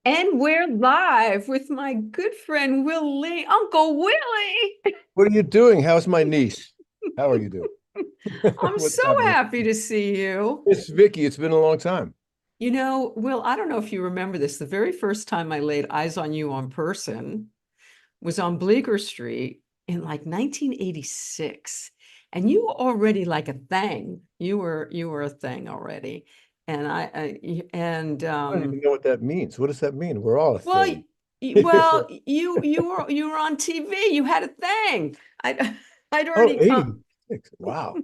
And we're live with my good friend Willie, Uncle Willie. What are you doing? How's my niece? How are you doing? I'm What's so happening? happy to see you. It's Vicky. It's been a long time. You know, Will, I don't know if you remember this. The very first time I laid eyes on you on person was on Bleecker Street in like 1986. And you were already like a thing. You were a thing already. And and I don't even know what that means. What does that mean? We're all a well, thing. you were on TV. You had a thing. I I'd Oh, already come 86. Wow.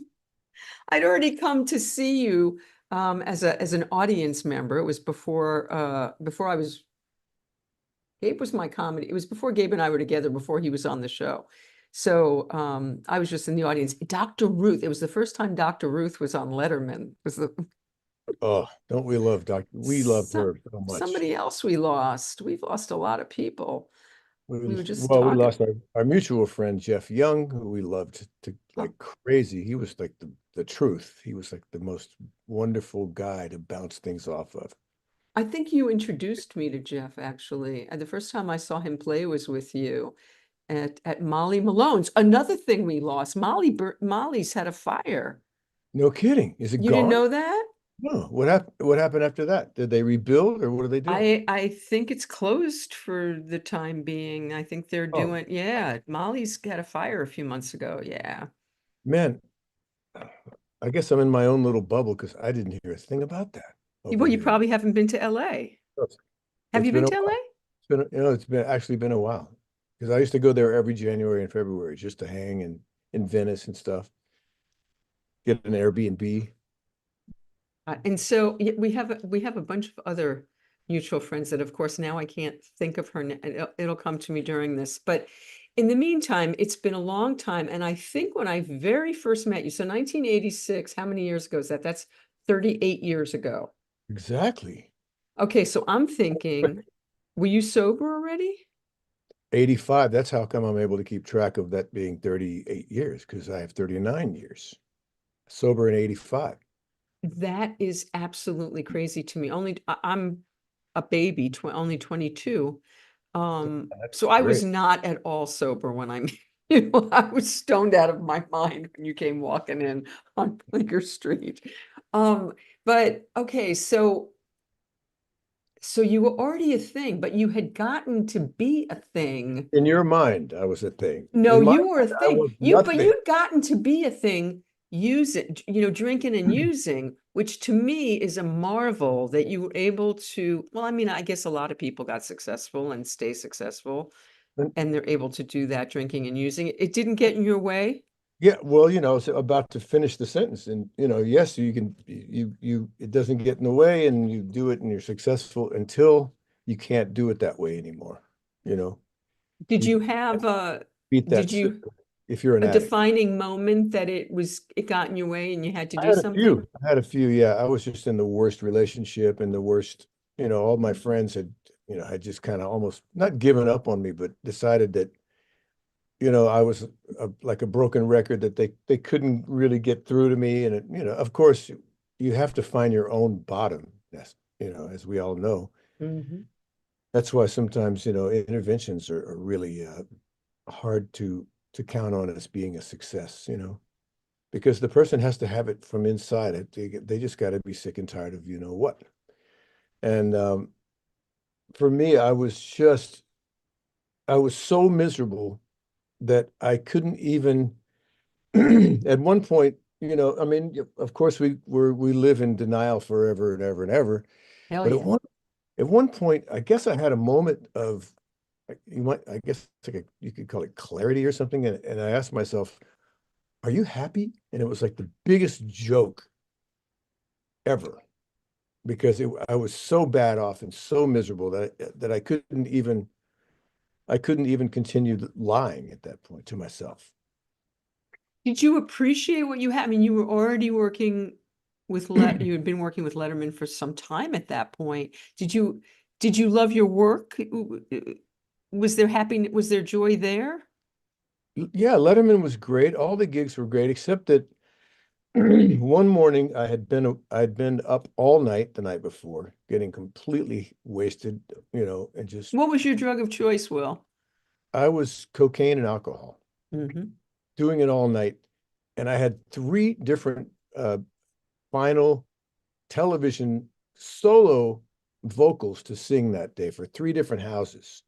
I'd already come to see you as an audience member. It was before I was Gabe was my comedy. It was before Gabe and I were together, before he was on the show. So I was just in the audience. Dr. Ruth, it was the first time Dr. Ruth was on Letterman. It was Oh, don't we love Doctor? We loved some, her so much. somebody else we lost. We've lost a lot of people. We were just We talking. lost our mutual friend, Jeff Young, who we loved to uh, like crazy. He was like the truth. He was like the most wonderful guy to bounce things off of. I think you introduced me to Jeff, actually. The first time I saw him play was with you at Molly Malone's. Another thing we lost. Molly's had a fire. No kidding. Is it You didn't gone? know that? No. What happened after that? Did they rebuild or what are they doing? I think it's closed for the time being. I think they're Oh, doing, yeah, Molly's had a fire a few months ago. Yeah. man, I guess I'm in my own little bubble because I didn't hear a thing about that over Well, you here. probably haven't been to LA. It's Have it's you been been a to while. LA? It's been actually been a while because I used to go there every January and February just to hang in Venice and stuff, get an Airbnb. And so we have a bunch of other mutual friends that, of course, now I can't think of her. It'll come to me during this. But in the meantime, it's been a long time. And I think when I very first met you, so 1986, how many years ago is that? That's 38 years ago. Exactly. Okay, so I'm thinking, were you sober already? 85. That's how come I'm able to keep track of that being 38 years because I have 39 years sober in 85. That is absolutely crazy to me. I'm a baby, only 22. So That's I was great. not at all sober when I met you. I was stoned out of my mind when you came walking in on Bleecker Street. Um, but okay, so you were already a thing, but you had gotten to be a thing. In your mind, I was a thing. No, In my you were a mind, I thing. was But nothing. you'd gotten to be a thing, drinking and using, which to me is a marvel that you were able to. Well, I mean, I guess a lot of people got successful and stay successful, and they're able to do that, drinking and using. It didn't get in your way. Yeah, well, I was about to finish the sentence, and yes, you can, it doesn't get in the way, and you do it, and you're successful until you can't do it that way anymore. You know, Did you you can't have beat that did you system if you're an a addict. defining moment that it got in your way and you had to I do had a something? few. I had a few. Yeah, I was just in the worst relationship and the worst. All my friends had just kind of almost not given up on me, but decided that I was like a broken record that they couldn't really get through to me. And of course, you have to find your own bottom. Yes, as we all know. Mhm. That's why sometimes interventions are really hard to count on as being a success. Because the person has to have it from inside. They just got to be sick and tired of what. And for me, I was so miserable that I couldn't even at one point, I mean, of course we live in denial forever and ever and ever. Hell But yeah. at one point, I guess I had a moment of I guess it's like you could call it clarity or something. And I asked myself, are you happy? And it was like the biggest joke ever because I was so bad off and so miserable that I couldn't even continue lying at that point to myself. Did you appreciate what you had? I mean, you were already working you had been working with Letterman for some time at that point. Did you love your work? Was there joy there? Yeah, Letterman was great. All the gigs were great, except that one morning I'd been up all night the night before, getting completely wasted, and just What was your drug of choice, Will? I was cocaine and alcohol, Mm-hmm. doing it all night. And I had three different final television solo vocals to sing that day for three different houses.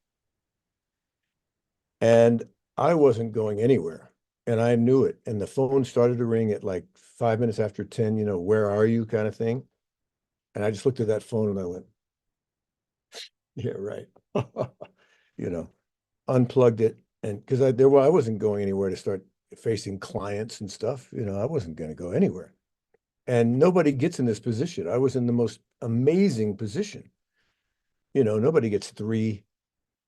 And I wasn't going anywhere. And I knew it. And the phone started to ring at like 5 minutes after 10, where are you kind of thing. And I just looked at that phone and I went, yeah, right. you know, Unplugged it. And because I wasn't going anywhere to start facing clients and stuff, I wasn't going to go anywhere. And nobody gets in this position. I was in the most amazing position. Nobody gets three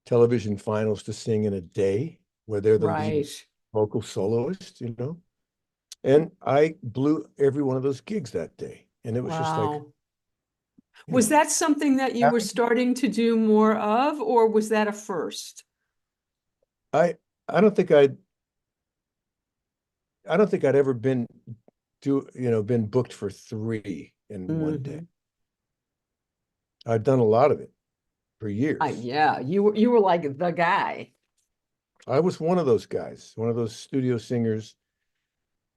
television finals to sing in a day where they're the lead Right. vocal soloist. And I blew every one of those gigs that day. And it was just like, Wow. Was that something that you were happy. starting to do more of, or was that a first? I I don't think I'd ever been booked for three in one day. Mhm. I'd done a lot of it for years. Yeah, you were like the guy. I was one of those guys, one of those studio singers,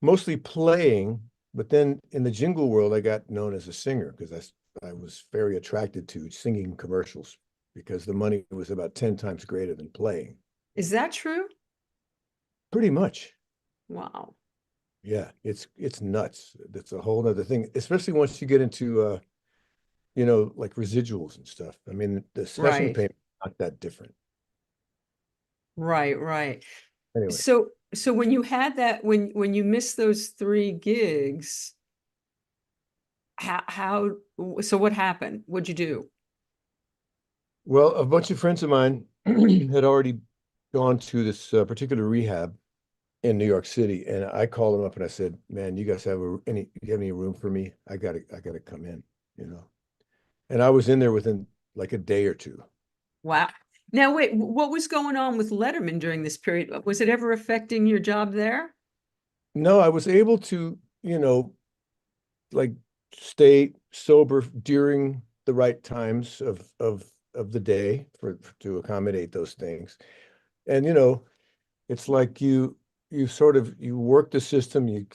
mostly playing, but then in the jingle world, I got known as a singer because I was very attracted to singing commercials because the money was about 10 times greater than playing. Is that true? Pretty much. Wow. Yeah, it's nuts. That's a whole other thing, especially once you get into like residuals and stuff. I mean, the session Right. payment not that different. Right, right. Anyway, So when you had that, when you missed those three gigs, how so what happened? What'd you do? well, a bunch of friends of mine had already gone to this particular rehab in New York City, and I called them up and I said, "Man, you guys you have any room for me? I gotta come in, you know." And I was in there within like a day or two. Wow. Now wait, what was going on with Letterman during this period? Was it ever affecting your job there? No, I was able to, like stay sober during the right times of the day to accommodate those things. And it's like you work the system, you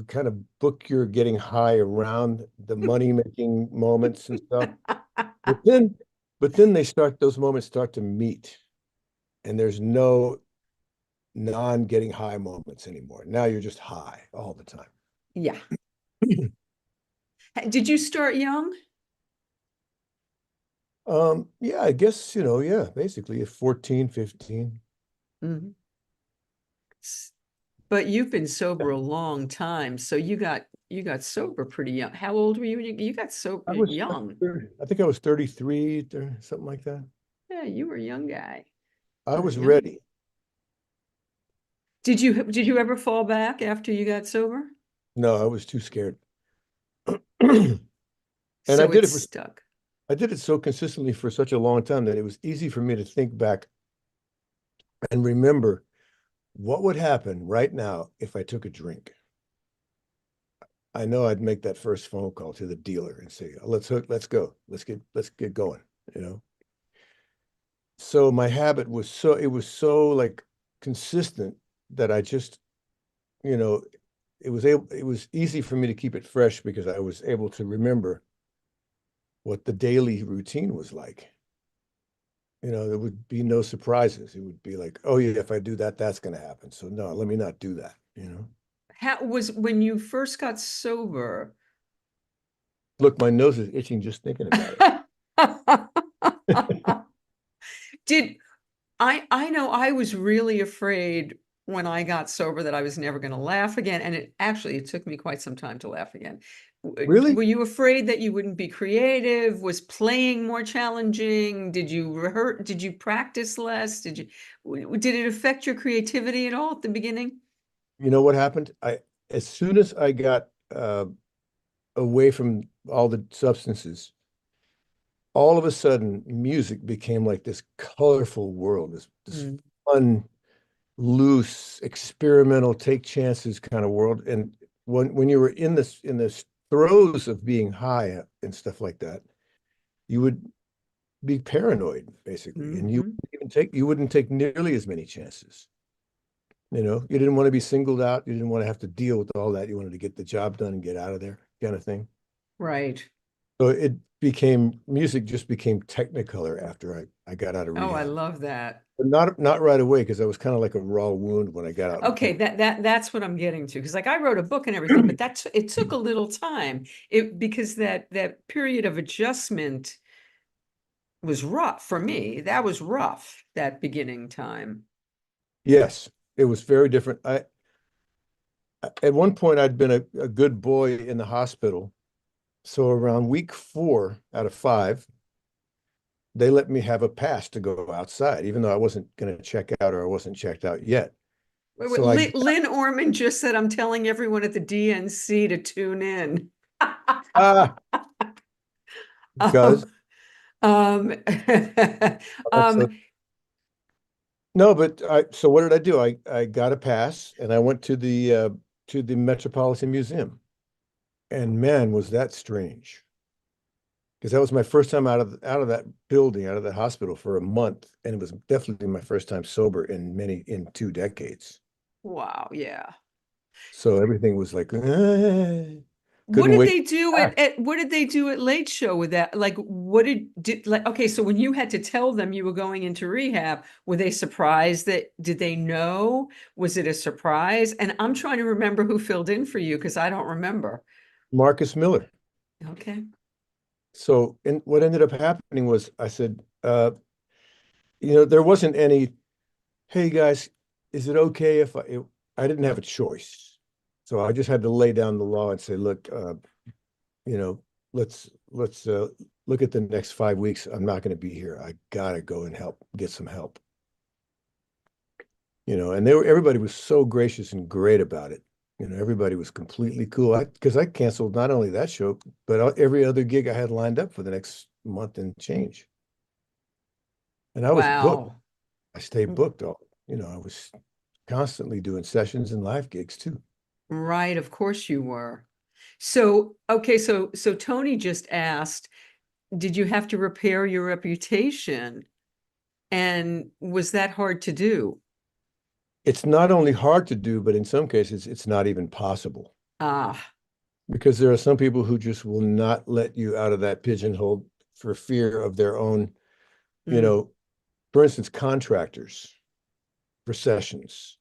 kind of book your getting high around the money making moments and stuff. But then those moments start to meet, and there's no non getting high moments anymore. Now you're just high all the time. Yeah. Did you start young? Yeah, I guess, yeah, basically at 14, 15. Mhm. But you've been sober a long time, so you got sober pretty young. How old were you when you got sober young? I think I was 33, something like that. Yeah, you were a young guy. I You were was young. ready. Did you ever fall back after you got sober? No, I was too scared. And I So did it it for stuck. I did it so consistently for such a long time that it was easy for me to think back and remember what would happen right now if I took a drink. I know I'd make that first phone call to the dealer and say, let's go. Let's get going, you know. So my habit was so like consistent that I just, you know, it was easy for me to keep it fresh because I was able to remember what the daily routine was like. There would be no surprises. It would be like, oh yeah, if I do that, that's going to happen. So no, let me not do that. How was when you first got sober? Look, my nose is itching just thinking about it. Did I know I was really afraid when I got sober that I was never going to laugh again, and it took me quite some time to laugh again. Really? Were you afraid that you wouldn't be creative? Was playing more challenging? Did you rehearse? Did you practice less? Did it affect your creativity at all at the beginning? You know what happened? As soon as I got away from all the substances, all of a sudden music became like this colorful world, this fun, loose, experimental, take chances kind of world. And when you were in this throes of being high and stuff like that, you would be paranoid basically, and Hmm. you wouldn't take nearly as many chances. You didn't want to be singled out. You didn't want to have to deal with all that. You wanted to get the job done and get out of there, kind of thing. Right. So music just became Technicolor after I got out of Oh, I rehab. love that. But not right away because I was kind of like a raw wound when I got out. Okay, that's what I'm getting to. Because like I wrote a book and everything, but it took a little time. Because that period of adjustment was rough for me. That was rough, that beginning time. Yes, it was very different. At one point I'd been a good boy in the hospital. So around week 4 out of 5, they let me have a pass to go outside, even though I wasn't going to check out or I wasn't checked out yet. So I Lynn Orman just said, I'm telling everyone at the DNC to tune in. ah because Um, um, so um, no, but so what did I do? I got a pass and I went to the Metropolitan Museum. And man, was that strange. Because that was my first time out of that building, out of that hospital for a month. And it was definitely my first time sober in 2 decades. wow, yeah. So everything was like, What couldn't did wait. they do at what did they do at Late Show with that? Like, what did like? Okay, so when you had to tell them you were going into rehab, were they surprised that? Did they know? Was it a surprise? And I'm trying to remember who filled in for you because I don't remember. Marcus Miller. Okay. So, and what ended up happening was I said, there wasn't any, hey guys, is it okay if I didn't have a choice. So I just had to lay down the law and say, look, you know, let's look at the next 5 weeks. I'm not going to be here. I gotta go and get some help. And everybody was so gracious and great about it. Everybody was completely cool. Because I canceled not only that show, but every other gig I had lined up for the next month and change. And I was booked. Wow. I stayed booked I was constantly doing sessions and live gigs too. Right, of course you were. So, okay, so Tony just asked, did you have to repair your reputation? And was that hard to do? It's not only hard to do, but in some cases, it's not even possible Ah, because there are some people who just will not let you out of that pigeonhole for fear of their own, you mm, know, for instance, contractors for sessions.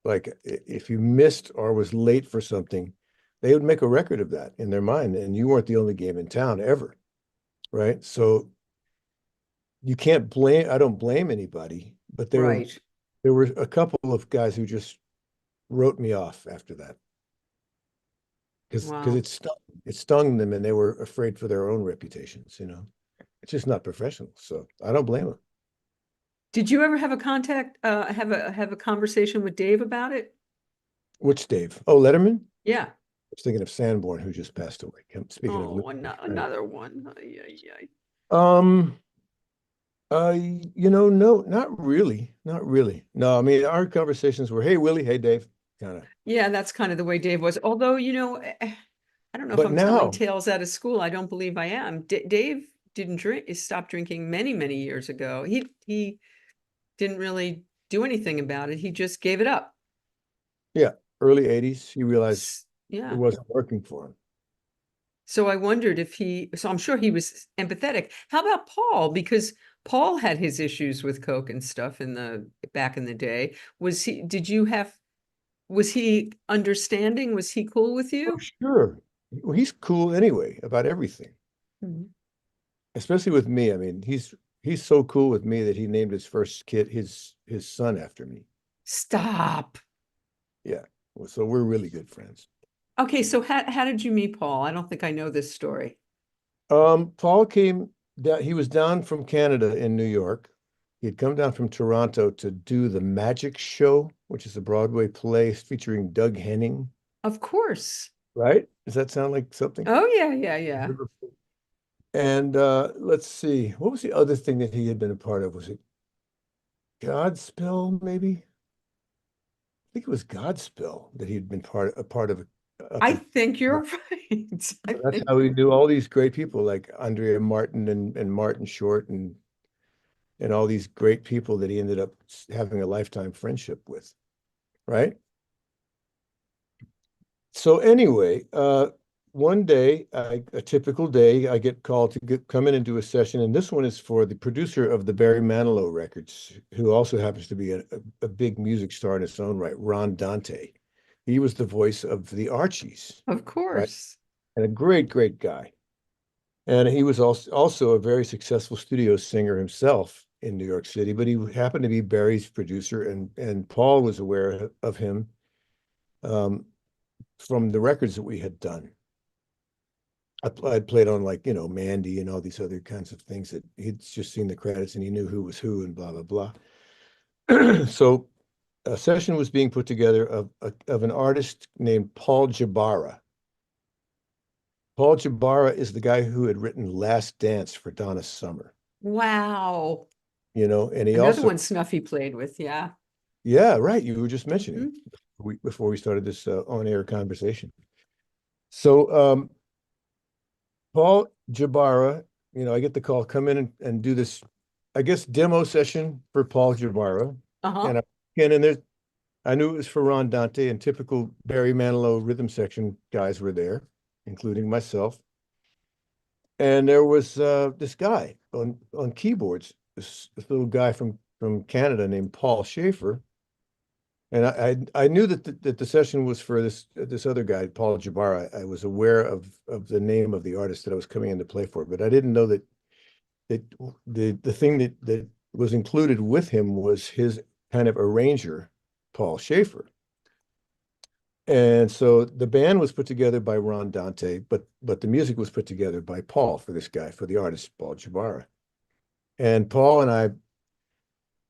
Like if you missed or was late for something, they would make a record of that in their mind, and you weren't the only game in town ever, right? So you can't blame, I don't blame anybody, but right. there were a couple of guys who just wrote me off after that because Wow. it stung them and they were afraid for their own reputations. It's just not professional. So I don't blame them. Did you ever have a contact, have a conversation with Dave about it? Which Dave? Oh, Letterman? I Yeah. was thinking of Sanborn, who just passed away. Speaking of Oh, Letterman, right? another one. Ay, ay, ay. Um, no, not really. Not really. No, I mean, our conversations were, hey, Willie, hey, Dave, kind of. Yeah, that's kind of the way Dave was. Although, I don't know if But I'm telling now, tales out of school. I don't believe I am. Dave didn't drink, stopped drinking many, many years ago. He didn't really do anything about it. He just gave it up. yeah, early 80s, he realized it Yeah. wasn't working for him. So I wondered if so I'm sure he was empathetic. How about Paul? Because Paul had his issues with Coke and stuff back in the day. Was he understanding? Was he cool with Oh, you? sure. Well, he's cool anyway about everything, Mhm. especially with me. I mean, he's so cool with me that he named his first kid his son after me. Stop. Yeah. So we're really good friends. Okay, so how did you meet Paul? I don't think I know this story. Paul came down, he was down from Canada in New York. He had come down from Toronto to do the Magic Show, which is a Broadway play featuring Doug Henning, Of course. right? Does that sound like something? Oh yeah, yeah, yeah. And let's see, what was the other thing that he had been a part of? Was it Godspell, maybe? I think it was Godspell that he had been a part of up I in, think you're right. I that's think how we knew all these great people like Andrea Martin and Martin Short and all these great people that he ended up having a lifetime friendship with, right? So anyway, one day, a typical day, I get called to come in and do a session, and this one is for the producer of the Barry Manilow records, who also happens to be a big music star in his own right, Ron Dante. He was the voice of the Archies, of right? course. And a great, great guy. And he was also a very successful studio singer himself in New York City, but he happened to be Barry's producer, and Paul was aware of him um, from the records that we had done. I'd played on like, Mandy and all these other kinds of things that he'd just seen the credits and he knew who was who and blah, blah, blah. So a session was being put together of an artist named Paul Jabara. Paul Jabara is the guy who had written Last Dance for Donna Summer, Wow. and he Another also, one Snuffy played with, yeah. yeah, right. You were just mentioning Mhm. before we started this on-air conversation. So Paul Jabara, I get the call, come in and do this, I guess, demo session for Paul Jabara. Uh-huh. And I knew it was for Ron Dante, and typical Barry Manilow rhythm section guys were there, including myself. And there was this guy on keyboards, this little guy from Canada named Paul Schaffer. And I knew that the session was for this other guy, Paul Jabbar. I was aware of the name of the artist that I was coming in to play for, but I didn't know that the thing that was included with him was his kind of arranger, Paul Schaffer. And so the band was put together by Ron Dante, but the music was put together by Paul for this guy, for the artist, Paul Jabara. And Paul and I,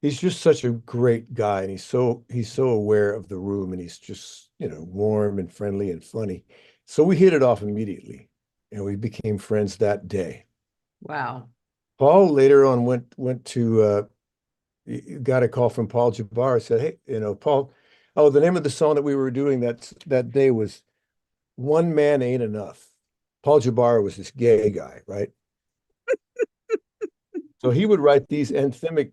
he's just such a great guy, and he's so aware of the room, and he's just, warm and friendly and funny. So we hit it off immediately, and we became friends that day. Wow. Paul later on went to got a call from Paul Jabbar, said, "Hey, Paul, oh, the name of the song that we were doing that day was One Man Ain't Enough." Paul Jabbar was this gay guy, right? So he would write these anthemic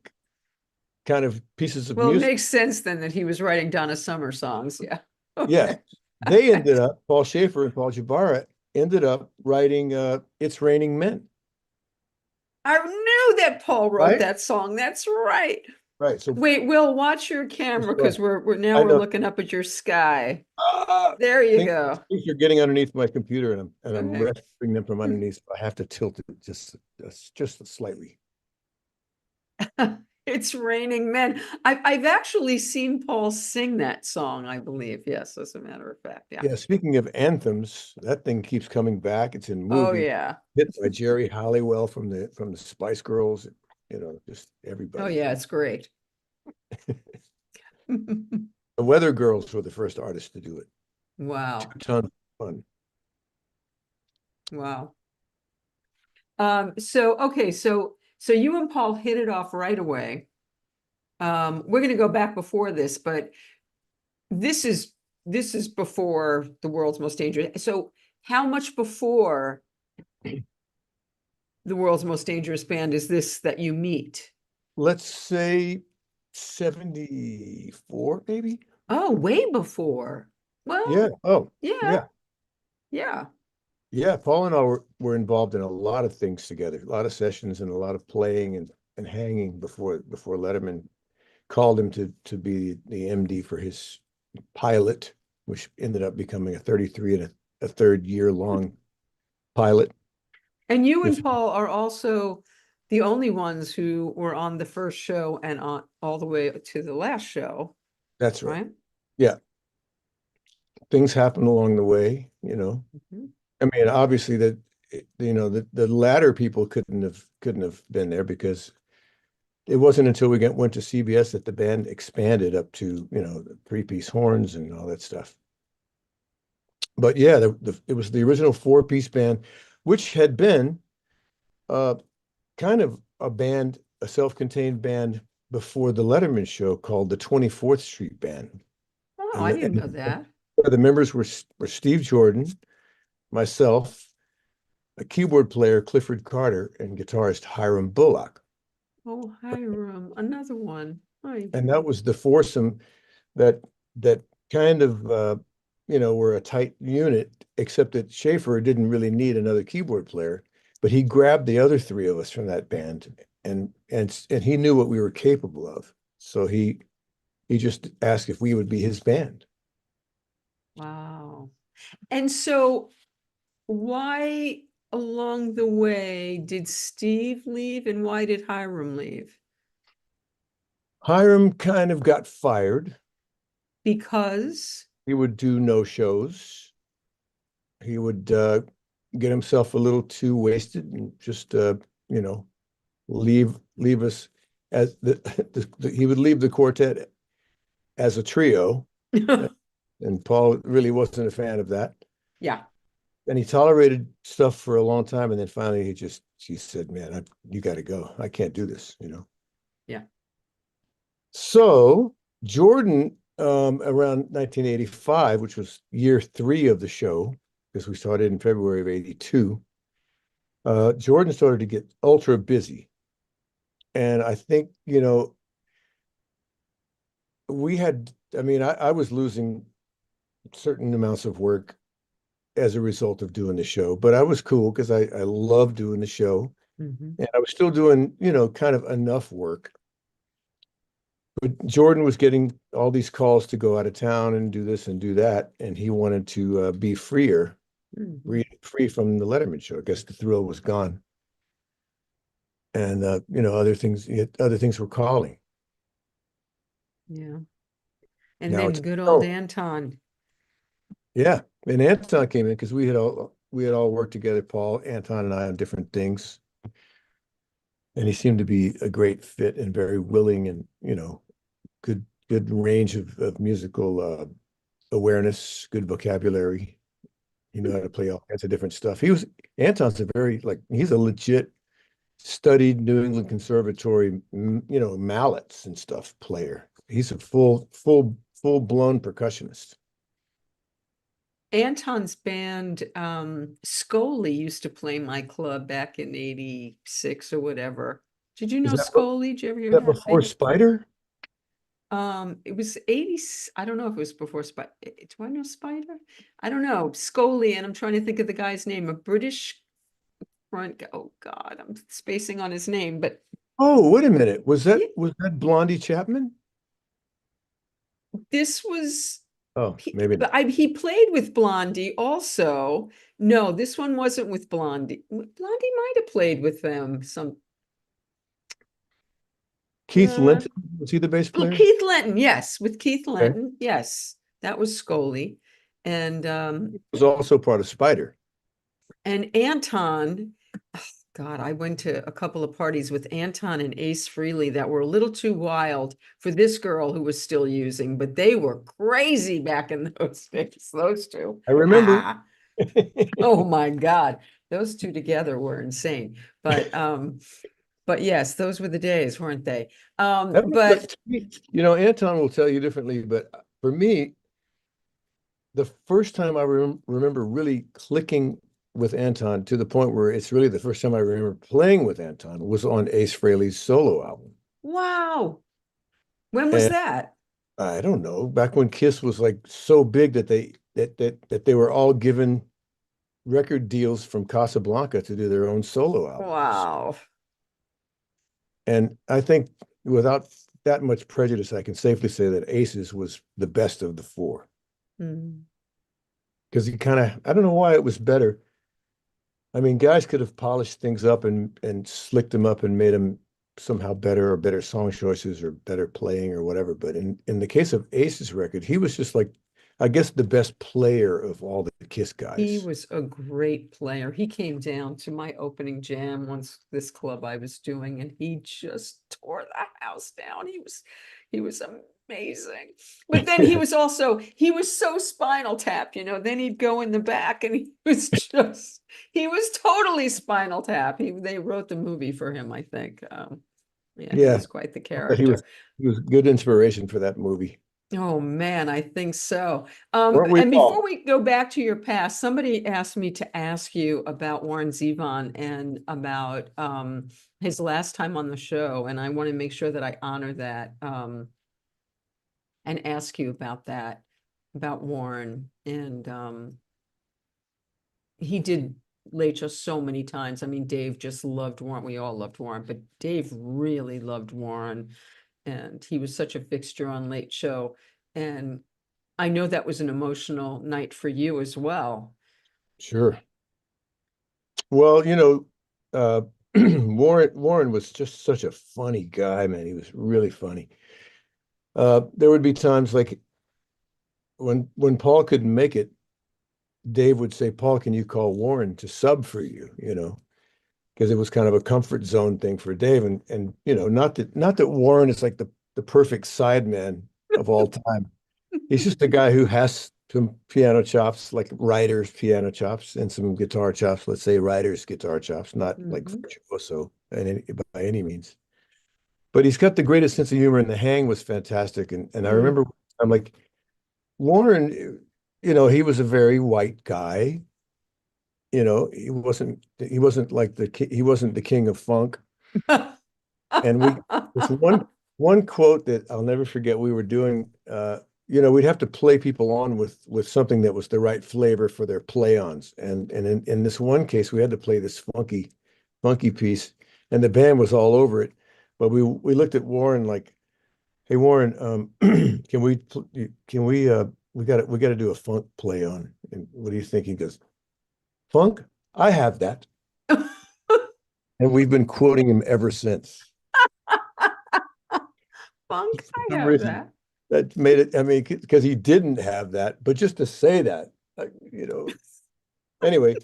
kind of pieces of Well, it music. makes sense then that he was writing Donna Summer songs. Yeah. Yes, Okay. they ended up, Paul Schaffer and Paul Jabara ended up writing It's Raining Men, I knew that Paul wrote right? that song. That's right. Right. So Wait, Will, watch your camera right. because we're now I we're know. looking up at your sky. Ah, There you things, go. things are getting underneath my computer, and I'm Okay. rescuing them from underneath. I have to tilt it just slightly. It's raining men. I've actually seen Paul sing that song, I believe. Yes, as a matter of fact. Yeah. Yeah, speaking of anthems, that thing keeps coming back. It's in Oh movies, yeah. hit by Jerry Halliwell from the Spice Girls, just Oh everybody. yeah, it's great. The Weather Girls were the first artists to do it. Wow. 2 tons of fun. Wow. So you and Paul hit it off right away. We're gonna go back before this, but this is this is before the world's most dangerous. So how much before the world's most dangerous band is this that you meet? Let's say 74, maybe. Oh, way before. Yeah. Well, Oh, yeah, yeah. yeah. Yeah. Paul and I were involved in a lot of things together, a lot of sessions and a lot of playing and hanging before Letterman called him to be the MD for his pilot, which ended up becoming a 33 and a third year long pilot. And you and With Paul are also the only ones who were on the first show and on all the way to the last show, That's right. right? Yeah. Things happen along the way. Mhm. I mean, obviously the latter people couldn't have been there because it wasn't until we went to CBS that the band expanded up to, the three-piece horns and all that stuff. But yeah, it was the original four-piece band, which had been uh, kind of a self-contained band before the Letterman show called the 24th Street Band. Oh, And, I the- didn't know and that. The members were Steve Jordan, myself, a keyboard player, Clifford Carter, and guitarist Hiram Bullock. Oh, Hiram, another one. Hi. And that was the foursome that that kind of were a tight unit, except that Schaffer didn't really need another keyboard player, but he grabbed the other three of us from that band, and he knew what we were capable of. So he just asked if we would be his band. Wow. And so why along the way did Steve leave and why did Hiram leave? Hiram kind of got fired. Because He would do no shows. He would get himself a little too wasted and just you know leave us as he would leave the quartet as a trio, and Paul really wasn't a fan of that. yeah. And he tolerated stuff for a long time, and then finally he said, "Man, you got to go. I can't do this." Yeah. So Jordan, around 1985, which was year 3 of the show, because we started in February of '82, Jordan started to get ultra busy. And I think, I was losing certain amounts of work as a result of doing the show, but I was cool because I loved doing the show. Mhm. And I was still doing, kind of enough work. But Jordan was getting all these calls to go out of town and do this and do that, and he wanted to be freer, Mhm. free from the Letterman show. I guess the thrill was gone, and other things were calling. Yeah. And Now then it's good old oh Anton. yeah, and Anton came in because we had all worked together, Paul, Anton, and I on different things, and he seemed to be a great fit and very willing, and good range of musical awareness, good vocabulary. He knew how to play all kinds of different stuff. Anton's he's a legit studied New England Conservatory, mallets and stuff player. He's a full blown percussionist. Anton's band, Scully used to play my club back in '86 or whatever. Did you Is know Scully? Did you ever hear that that before band? Spider? It was 80, I don't know if it was before Spider. Do I know Spider? I don't know. Scully, and I'm trying to think of the guy's name, a British front guy. Oh God, I'm spacing on his name, but Oh, wait a minute. Was that yeah, was that Blondie Chapman? this was Oh, maybe not. he played with Blondie also. No, this one wasn't with Blondie. Blondie might have played with them. Keith Uh, Linton, was he the bass player? Keith Lenton, yes, with Keith Okay. Lenton, yes, that was Scully, and He was also part of Spider. Anton. Oh, God, I went to a couple of parties with Anton and Ace Frehley that were a little too wild for this girl who was still using, but they were crazy back in those days. Those two. I remember. Ah, oh my God, those two together were insane. But yes, those were the days, weren't they? But Anton will tell you differently, but for me, the first time I remember really clicking with Anton to the point where it's really the first time I remember playing with Anton was on Ace Frehley's solo album. wow, when was And that? I don't know, back when Kiss was like so big that they were all given record deals from Casablanca to do their own solo albums. Wow. And I think without that much prejudice, I can safely say that Aces was the best of the four. Mm. Because I don't know why it was better. I mean, guys could have polished things up and slicked them up and made them somehow better or better song choices or better playing or whatever. But in the case of Ace's record, he was just like, I guess, the best player of all the Kiss He guys. was a great player. He came down to my opening jam once, this club I was doing, and he just tore the house down. He was amazing. But then he was so Spinal Tap, then he'd go in the back and he was totally Spinal Tap. They wrote the movie for him, I think. Yeah, he Yeah, was quite the but he character. was he was good inspiration for that movie. Oh man, I think so. Weren't we, And before Paul? we go back to your past, somebody asked me to ask you about Warren Zevon and about his last time on the show, and I want to make sure that I honor that and ask you about that, about Warren. And he did Late Show so many times. I mean, Dave just loved Warren. We all loved Warren, but Dave really loved Warren, and he was such a fixture on Late Show. And I know that was an emotional night for you as well. Sure. Well, Warren was just such a funny guy, man. He was really funny. There would be times like when Paul couldn't make it, Dave would say, Paul, can you call Warren to sub for you, because it was kind of a comfort zone thing for Dave. And not that Warren is like the perfect sideman of all time. He's just a guy who has some piano chops, like writer's piano chops, and some guitar chops, let's say writer's guitar chops, not like Mhm. virtuoso by any means. But he's got the greatest sense of humor, and the hang was fantastic. And I Mm. remember I'm like, Warren, he was a very white guy. He wasn't like he wasn't the king of funk. And this one quote that I'll never forget, we were doing, we'd have to play people on with something that was the right flavor for their play-ons. And in this one case, we had to play this funky piece, and the band was all over it. But we looked at Warren like, hey Warren, we got to do a funk play on. And what do you think? He goes, funk? I have that. And we've been quoting him ever since. Funk, For I some have reason, that. that made it, I mean, because he didn't have that, but just to say that, anyway,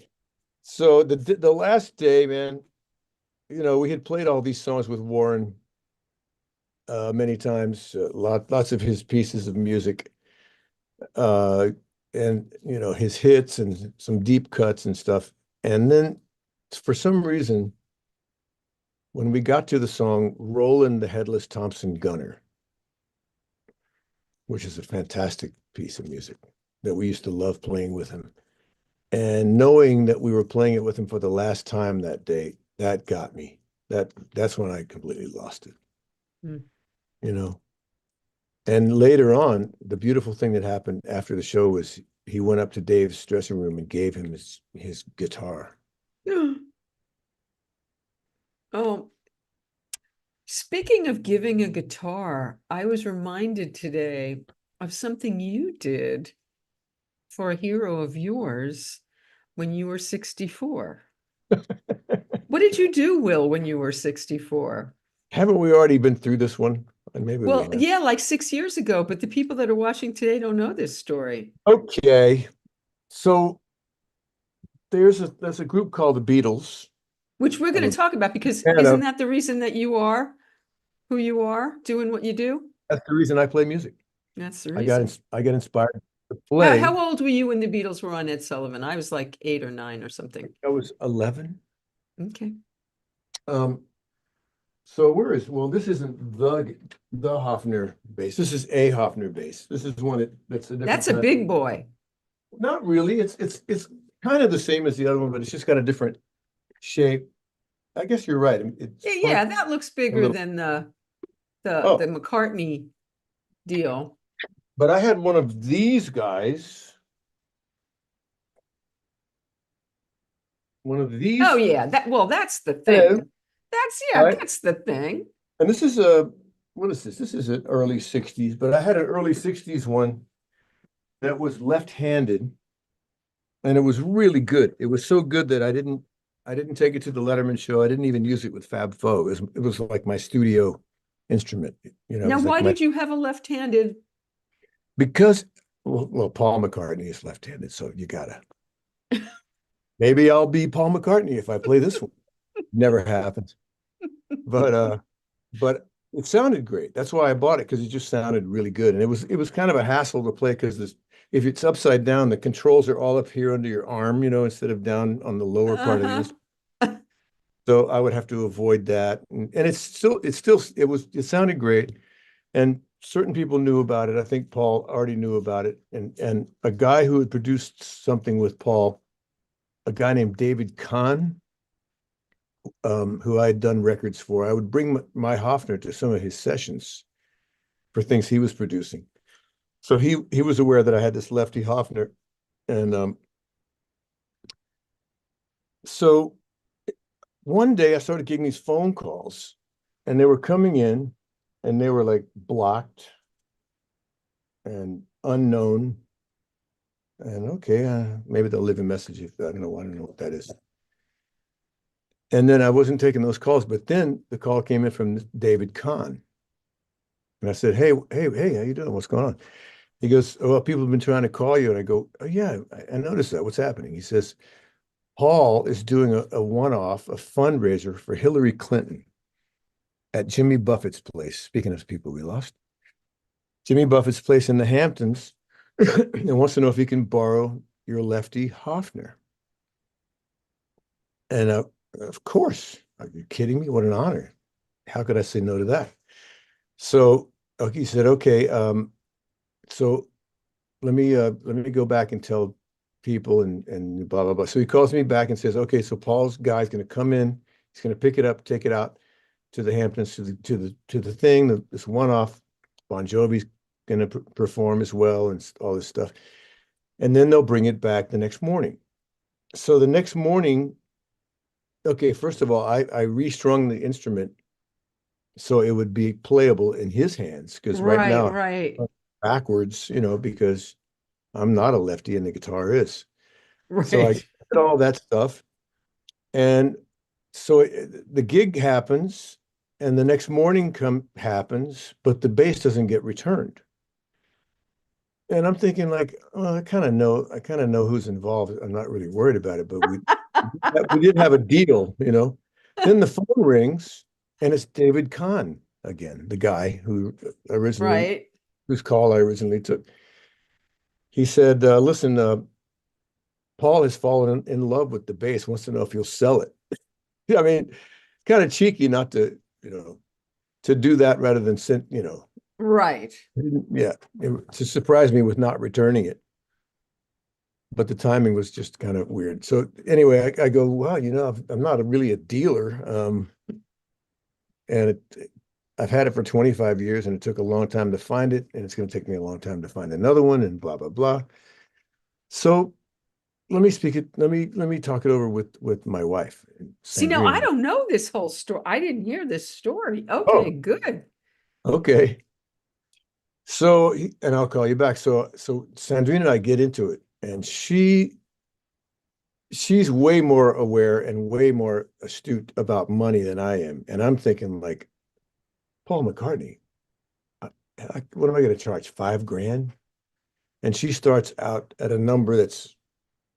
so the last day, man, we had played all these songs with Warren many times, lots of his pieces of music, uh, and his hits and some deep cuts and stuff. And then for some reason, when we got to the song "Rollin' the Headless Thompson Gunner," which is a fantastic piece of music that we used to love playing with him. And knowing that we were playing it with him for the last time that day, that got me. That's when I completely lost it, Mm. you know. And later on, the beautiful thing that happened after the show was he went up to Dave's dressing room and gave him his guitar. Oh, speaking of giving a guitar, I was reminded today of something you did for a hero of yours when you were 64. What did you do, Will, when you were 64? Haven't we already been through this one? And maybe we Well, have. yeah, like 6 years ago, but the people that are watching today don't know this story, Okay. So there's a group called the Beatles. which we're I'm going a to talk about because fan isn't of. that the reason that you are who you are, doing what you do? That's the reason I play music. That's the I got reason. I got inspired to How play. old were you when the Beatles were on Ed Sullivan? I was like 8 or 9 or something. I was 11. Okay. Um, so well, this isn't the Hofner bass. This is a Hofner bass. This is one that's a different That's a kind. big boy. Not really. It's kind of the same as the other one, but it's just got a different shape. I guess you're right. It's Yeah, funky yeah, that looks a bigger little. than the Oh, McCartney deal. but I had one of these guys. One of Oh these. yeah, that's the Hello. thing. Yeah, Hi. that's the thing. And this is what is this? This is an early 60s, but I had an early 60s one that was left-handed, and it was really good. It was so good that I didn't take it to the Letterman show. I didn't even use it with Fab Faux. It was like my studio instrument. It Now, was like why my did you have a left-handed? because well, Paul McCartney is left-handed, so you gotta. Maybe I'll be Paul McCartney if I play this one. Never happens. But it sounded great. That's why I bought it, because it just sounded really good. And it was kind of a hassle to play because this if it's upside down, the controls are all up here under your arm, instead of down on the lower part of the Uh-huh. instrument. So I would have to avoid that. And it sounded great. And certain people knew about it. I think Paul already knew about it. And a guy who had produced something with Paul, a guy named David Kahn, who I had done records for, I would bring my Hofner to some of his sessions for things he was producing. So he was aware that I had this lefty Hofner. And so one day I started getting these phone calls, and they were coming in, and they were like blocked and unknown. And okay, maybe they'll leave a message if I don't know what that is. And then I wasn't taking those calls, but then the call came in from David Kahn. And I said, hey, how you doing? What's going on? He goes, oh, well, people have been trying to call you. And I go, oh, yeah, I noticed that. What's happening? He says, Paul is doing a one-off, a fundraiser for Hillary Clinton at Jimmy Buffett's place. Speaking of people we lost, Jimmy Buffett's place in the Hamptons, and wants to know if he can borrow your lefty Hofner. And of course, are you kidding me? What an honor. How could I say no to that? So he said, okay, so let me go back and tell people and blah, blah, blah. So he calls me back and says, okay, so Paul's guy's going to come in. He's going to pick it up, take it out to the Hamptons, to the thing, this one-off. Bon Jovi's going to perform as well and all this stuff. And then they'll bring it back the next morning. So the next morning, okay, first of all, I restrung the instrument so it would be playable in his hands, because right now right, backwards, because I'm not a lefty and the guitar is. right. So I did all that stuff. And so the gig happens, and the next morning happens, but the bass doesn't get returned. And I'm thinking like, well, I kind of know who's involved. I'm not really worried about it, but we did have a deal. Then the phone rings, and it's David Kahn again, the guy Right. whose call I originally took. He said, listen, Paul has fallen in love with the bass, wants to know if you'll sell it. I mean, kind of cheeky not to, to do that rather than send, Right. yeah, to surprise me with not returning it. But the timing was just kind of weird. So anyway, I go, wow, I'm not really a dealer. And I've had it for 25 years, and it took a long time to find it, and it's going to take me a long time to find another one, and blah, blah, blah. So let me talk it over with my wife. See, now I Sandrina. don't know this whole story. I didn't hear this story. Okay, Oh, good. okay. So, and I'll call you back. So Sandrina and I get into it, and she's way more aware and way more astute about money than I am. And I'm thinking like, Paul McCartney, what am I going to charge? $5,000? And she starts out at a number that's,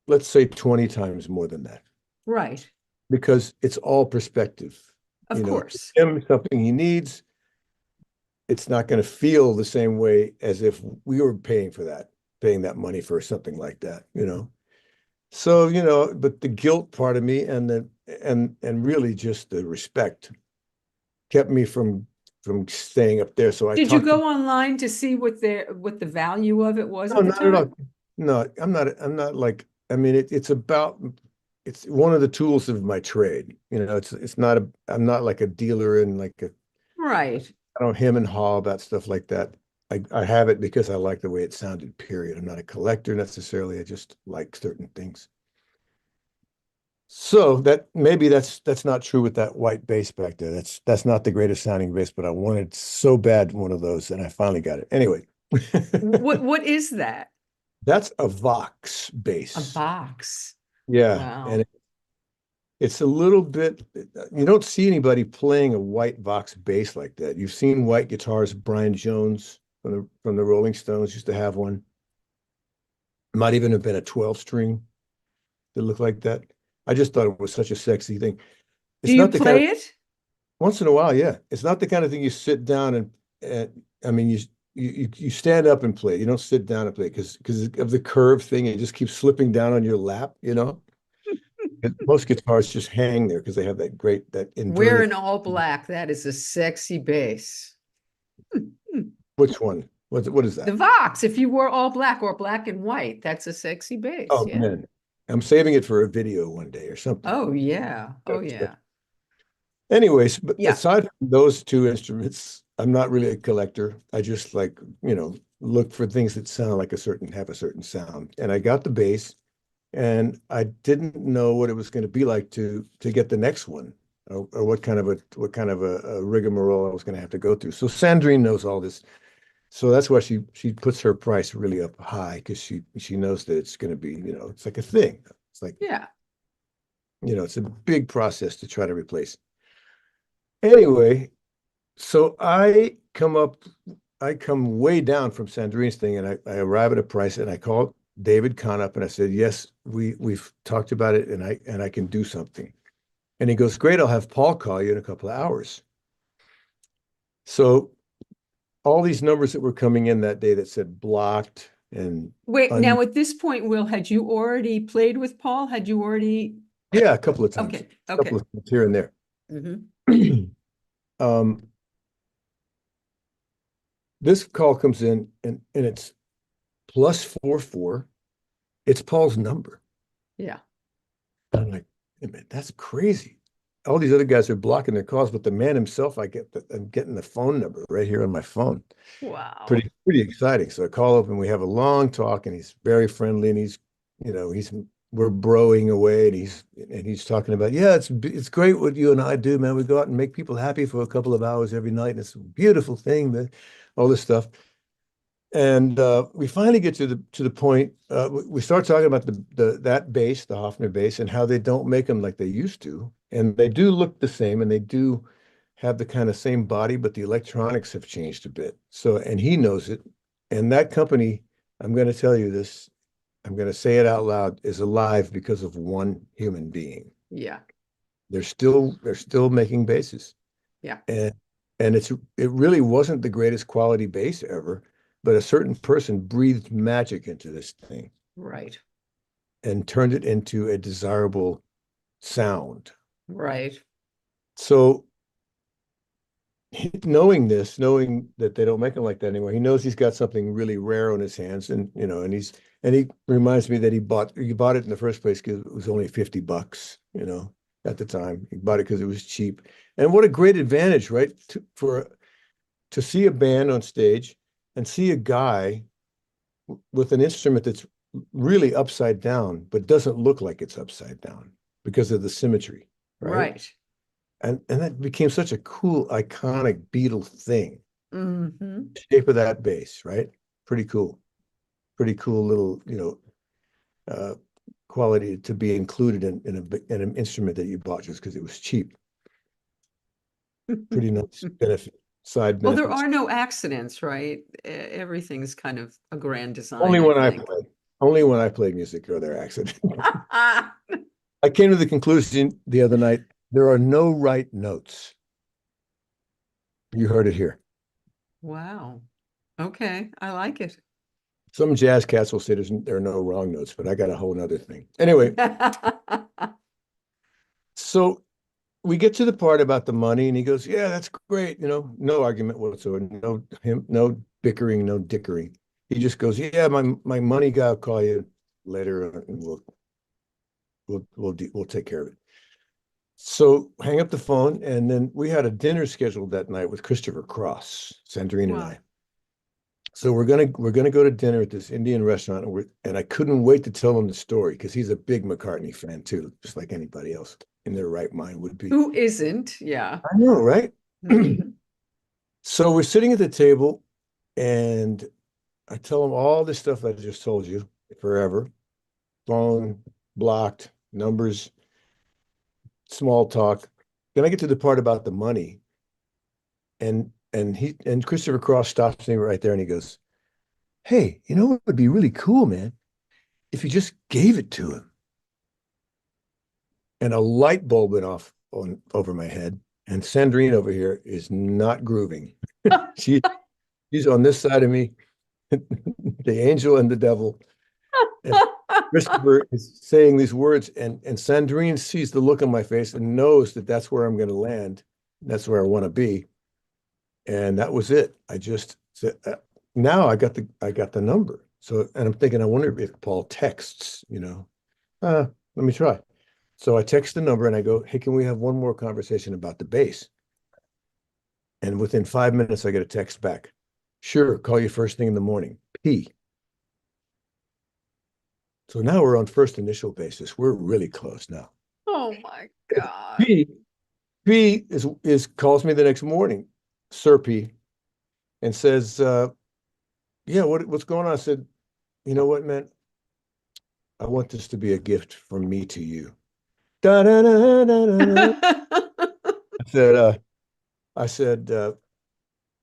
let's say, 20 times more than that, Right. because it's all perspective. Of course. Him, something he needs, it's not going to feel the same way as if we were paying that money for something like that, So, but the guilt part of me and really just the respect kept me from staying up there. So I Did you talked go online to see what the value of it was No, at the not at all. time? No, I'm not like, I mean, it's one of the tools of my trade. I'm not like a dealer and Right. I don't hem and haw about stuff like that. I have it because I like the way it sounded, period. I'm not a collector necessarily. I just like certain things. So that's not true with that white bass back there. That's not the greatest sounding bass, but I wanted so bad one of those, and I finally got it. Anyway. What is that? That's a Vox A bass. box. Yeah. Wow. And it's a little bit, you don't see anybody playing a white Vox bass like that. You've seen white guitars. Brian Jones from the Rolling Stones used to have one. Might even have been a 12 string that looked like that. I just thought it was such a sexy thing. Do It's you not the kind of, play it? once in a while, yeah. It's not the kind of thing you sit down and I mean, you stand up and play. You don't sit down and play because of the curve thing. It just keeps slipping down on your lap. Most guitars just hang there because they have that inverted. Wearing all black. That is a sexy bass. Which one? What is The that? Vox, if you wore all black or black and white, that's a sexy bass. Oh Yeah. man, I'm saving it for a video one day or something. Oh yeah. Oh yeah. Anyways, but Yeah. aside from those two instruments, I'm not really a collector. I just like, look for things that sound like have a certain sound. And I got the bass, and I didn't know what it was going to be like to get the next one, or what kind of a rigmarole I was going to have to go through. So Sandrine knows all this. So that's why she puts her price really up high, because she knows that it's going to be, it's like a thing. It's like, Yeah. it's a big process to try to replace. Anyway, so I come way down from Sandrine's thing, and I arrive at a price, and I call David Kahn up and I said, yes, we've talked about it, and I can do something. And he goes, great, I'll have Paul call you in a couple of hours. So all these numbers that were coming in that day that said blocked and Wait, now at this point, Will, had you already played with Paul? Had you already? yeah, a couple of times. Okay. A couple of times here and there. Mm-hmm. This call comes in, and it's +44. It's Paul's number. Yeah. I'm like, hey, man, that's crazy. All these other guys are blocking their calls, but the man himself, I'm getting the phone number right here on my phone. Wow. Pretty exciting. So I call up, and we have a long talk, and he's very friendly, and we're broing away, and he's talking about, yeah, it's great what you and I do, man. We go out and make people happy for a couple of hours every night, and it's a beautiful thing, man. All this stuff. And we finally get to the point. We start talking about that bass, the Hofner bass, and how they don't make them like they used to, and they do look the same, and they do have the kind of same body, but the electronics have changed a bit. So, and he knows it. And that company, I'm going to tell you this, I'm going to say it out loud, is alive because of one human being. Yeah. They're still making basses. Yeah. And it really wasn't the greatest quality bass ever, but a certain person breathed magic into this thing. Right. And turned it into a desirable sound. Right. So knowing that they don't make them like that anymore, he knows he's got something really rare on his hands, and he reminds me that he bought it in the first place because it was only $50, at the time. He bought it because it was cheap. And what a great advantage, right? To see a band on stage and see a guy with an instrument that's really upside down, but doesn't look like it's upside down because of the symmetry, right? Right. And that became such a cool, iconic Beatle thing. Mm-hmm. Shape of that bass, right? Pretty cool little, quality to be included in an instrument that you bought just because it was cheap. Pretty nice side benefits. Well, there are no accidents, right? Everything's kind of a grand design. Only when I play music are there accidents. I came to the conclusion the other night, there are no right notes. You heard it here. Wow. Okay. I like it. Some jazz cats will say there are no wrong notes, but I got a whole nother thing. Anyway, so we get to the part about the money, and he goes, yeah, that's great. No argument whatsoever. No bickering, no dickering. He just goes, yeah, my money guy will call you later, and we'll take care of it. So hang up the phone, and then we had a dinner scheduled that night with Christopher Cross, Sandrine and I. So we're gonna go to dinner at this Indian restaurant, and I couldn't wait to tell him the story because he's a big McCartney fan too, just like anybody else in their right mind would be. Who isn't? Yeah. I know, right? So we're sitting at the table, and I tell him all this stuff I just told you forever. Phone, blocked, numbers, small talk. Then I get to the part about the money, and Christopher Cross stops me right there, and he goes, hey, what would be really cool, man, if you just gave it to him. And a light bulb went off over my head, and Sandrine over here is not grooving. She's on this side of me, the angel and the devil. And Christopher is saying these words, and Sandrine sees the look on my face and knows that that's where I'm going to land. That's where I want to be. And that was it. I just So now I got the number. So, and I'm thinking, I wonder if Paul texts, let me try. So I text the number and I go, hey, can we have one more conversation about the bass? And within 5 minutes, I get a text back. Sure, call you first thing in the morning. P. So now we're on first initial basis. We're really close now. Oh my God. P P calls me the next morning, Sir P, and says, yeah, what's going on? I said, you know what, man? I want this to be a gift from me to you. Da, da, da, da, da, da. I said,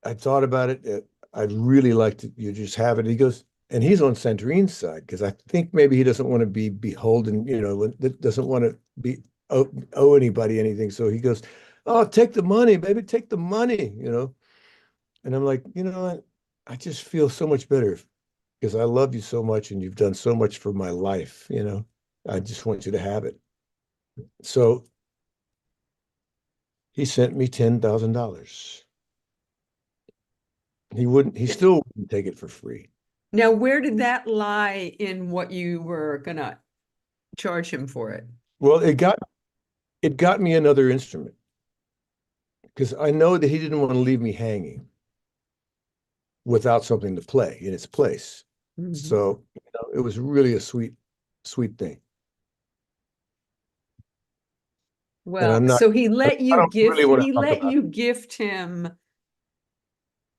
I thought about it. I'd really like to you just have it. He goes, and he's on Sandrine's side because I think maybe he doesn't want to be beholden, doesn't want to be owe anybody anything. So he goes, oh, take the money, baby, take the money. And I'm like, what? I just feel so much better because I love you so much and you've done so much for my life. I just want you to have it. So he sent me $10,000. He still wouldn't take it for free. Now, where did that lie in what you were gonna charge him for it? Well, it got me another instrument because I know that he didn't want to leave me hanging without something to play in its place. Mhm. So it was really a sweet thing. And Well, I'm not, so he I let you don't really want to talk about it. gift him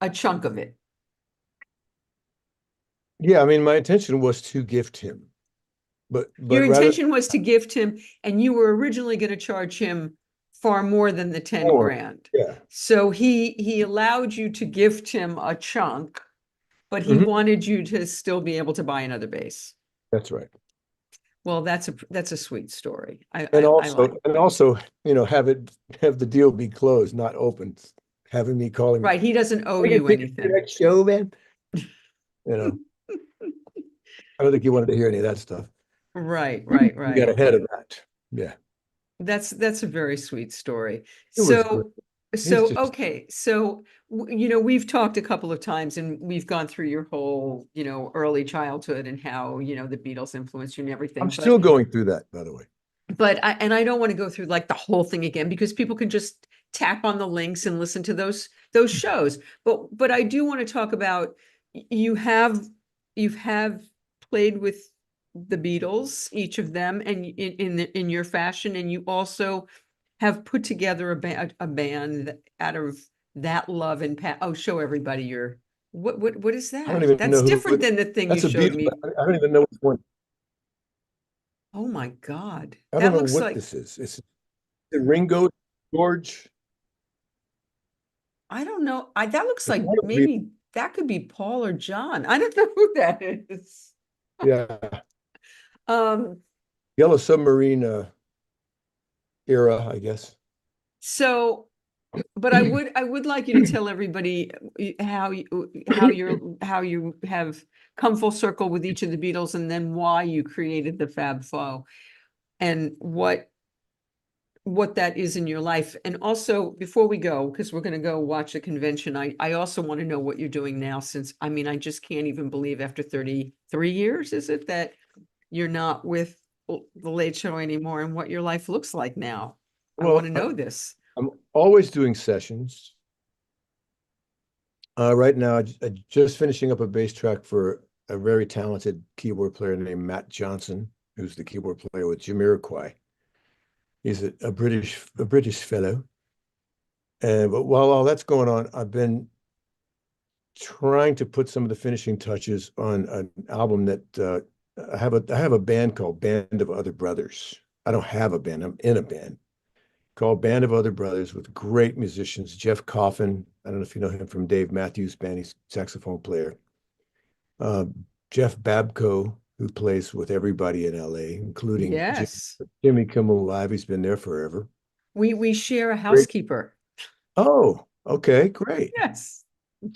a chunk of it. Yeah, I mean, my intention was to gift him, but Your rather intention was to gift him, and you were originally going to charge him far more than the 10 more, grand. yeah. So he allowed you to gift him a chunk, but he Mhm. wanted you to still be able to buy another bass. That's right. Well, that's a sweet story. And I like. also, have the deal be closed, not open. Having me calling me, Right, he doesn't owe "Are you you gonna take us to anything. that show, man?" You know, I don't think you wanted to hear any of that stuff. Right, We got right. ahead of that. Yeah, That's a very sweet story. it was great. So He's so just, okay, so we've talked a couple of times and we've gone through your whole, early childhood and how, the Beatles influenced you and I'm everything. still going through that, by the way. But I don't want to go through like the whole thing again because people can just tap on the links and listen to those shows. But I do want to talk about you have played with the Beatles, each of them, and in your fashion, and you also have put together a band out of that love and show everybody your what is I don't that? even That's know different than the thing you that's a showed Beatles. me. I don't even know which one. Oh my God. I don't That know looks what like this is. It's Ringo, George. I don't know. That looks It's like one of the maybe that could be Paul or John. I don't know who that is. Yeah, Um, Yellow Submarine era, I guess. so, but I would like you to tell everybody how you have come full circle with each of the Beatles and then why you created the Fab Faux and what that is in your life. And also, before we go, because we're going to go watch the convention, I also want to know what you're doing now, since, I mean, I just can't even believe after 33 years, is it, that you're not with the Late Show anymore and what your life looks like now. I want Well, to know this. I'm always doing sessions. Right now, I just finishing up a bass track for a very talented keyboard player named Matt Johnson, who's the keyboard player with Jamiroquai. He's a British fellow. And but while all that's going on, I've been trying to put some of the finishing touches on an album that I have a band called Band of Other Brothers. I don't have a band. I'm in a band called Band of Other Brothers with great musicians. Jeff Coffin. I don't know if you know him from Dave Matthews Band. He's a saxophone player. Uh, Jeff Babco, who plays with everybody in LA, including Yes, Jimmy Kimmel Live. He's been there forever. we share a Great. housekeeper. Oh, okay, great. Yes,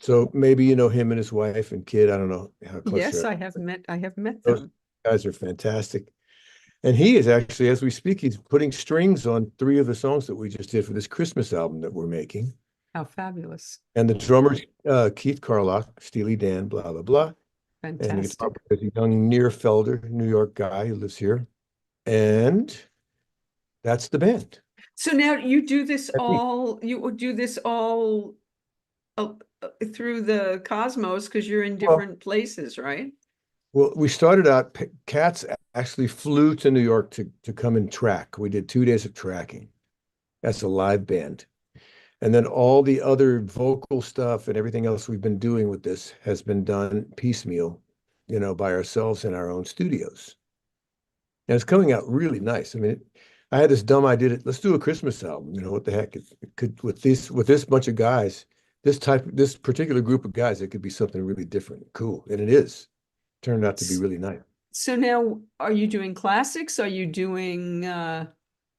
So maybe you know him and his wife and kid. I don't know how close they yes, are. I have met Those them. guys are fantastic. And he is actually, as we speak, he's putting strings on 3 of the songs that we just did for this Christmas album that we're making. How fabulous. And the drummer's Keith Carlock, Steely Dan, blah, blah, blah. And the guitar Fantastic. player is a young Near Felder, New York guy who lives here. And that's the band. So now you do this That's me. all, you do this all through the cosmos because you're in Well, different places, right? well, we started out, Cats actually flew to New York to come and track. We did 2 days of tracking. That's a live band. And then all the other vocal stuff and everything else we've been doing with this has been done piecemeal, by ourselves in our own studios. And it's coming out really nice. I mean, I had this dumb idea that let's do a Christmas album. What the heck? It could with this bunch of guys, this particular group of guys, it could be something really different, cool. And it is. Turned out to be really nice. So now are you doing classics? Are you doing We're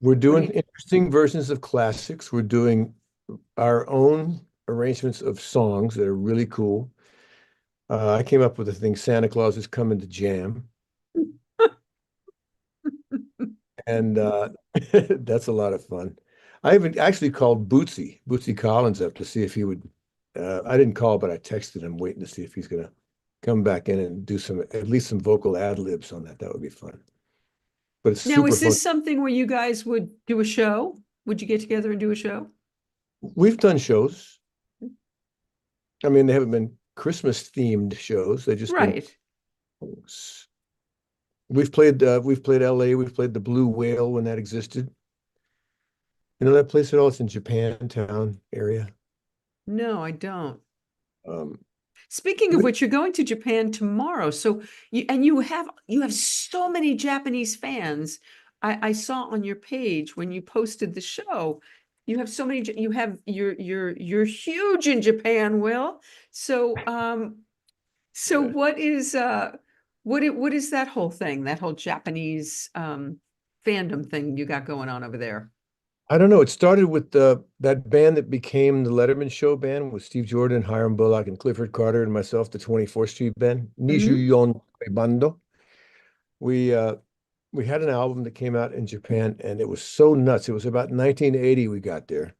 what do doing you interesting versions of classics. We're doing our own arrangements of songs that are really cool. I came up with the thing Santa Claus is Coming to Jam. And that's a lot of fun. I even actually called Bootsy Collins up to see if he would. I didn't call, but I texted him, waiting to see if he's going to come back in and do at least some vocal ad libs on that. That would be fun. But it's Now, super is fun. this something where you guys would do a show? Would you get together and do a show? We've done shows. I mean, they haven't been Christmas themed shows. They've just been. Right. We've played LA. We've played the Blue Whale when that existed. You know that place at all? It's in Japantown area. No, I don't. Um, Speaking of which, you're going to Japan tomorrow. So you have so many Japanese fans. I saw on your page when you posted the show, you have so many, you're huge in Japan, Will. So so Yeah. what is that whole thing, that whole Japanese fandom thing you got going on over there? I don't know. It started with that band that became the Letterman Show band with Steve Jordan, Hiram Bullock, and Clifford Carter and myself, the 24th Street Band, Mhm. Nishuyon Bando. We uh, we had an album that came out in Japan, and it was so nuts. It was about 1980 we got there,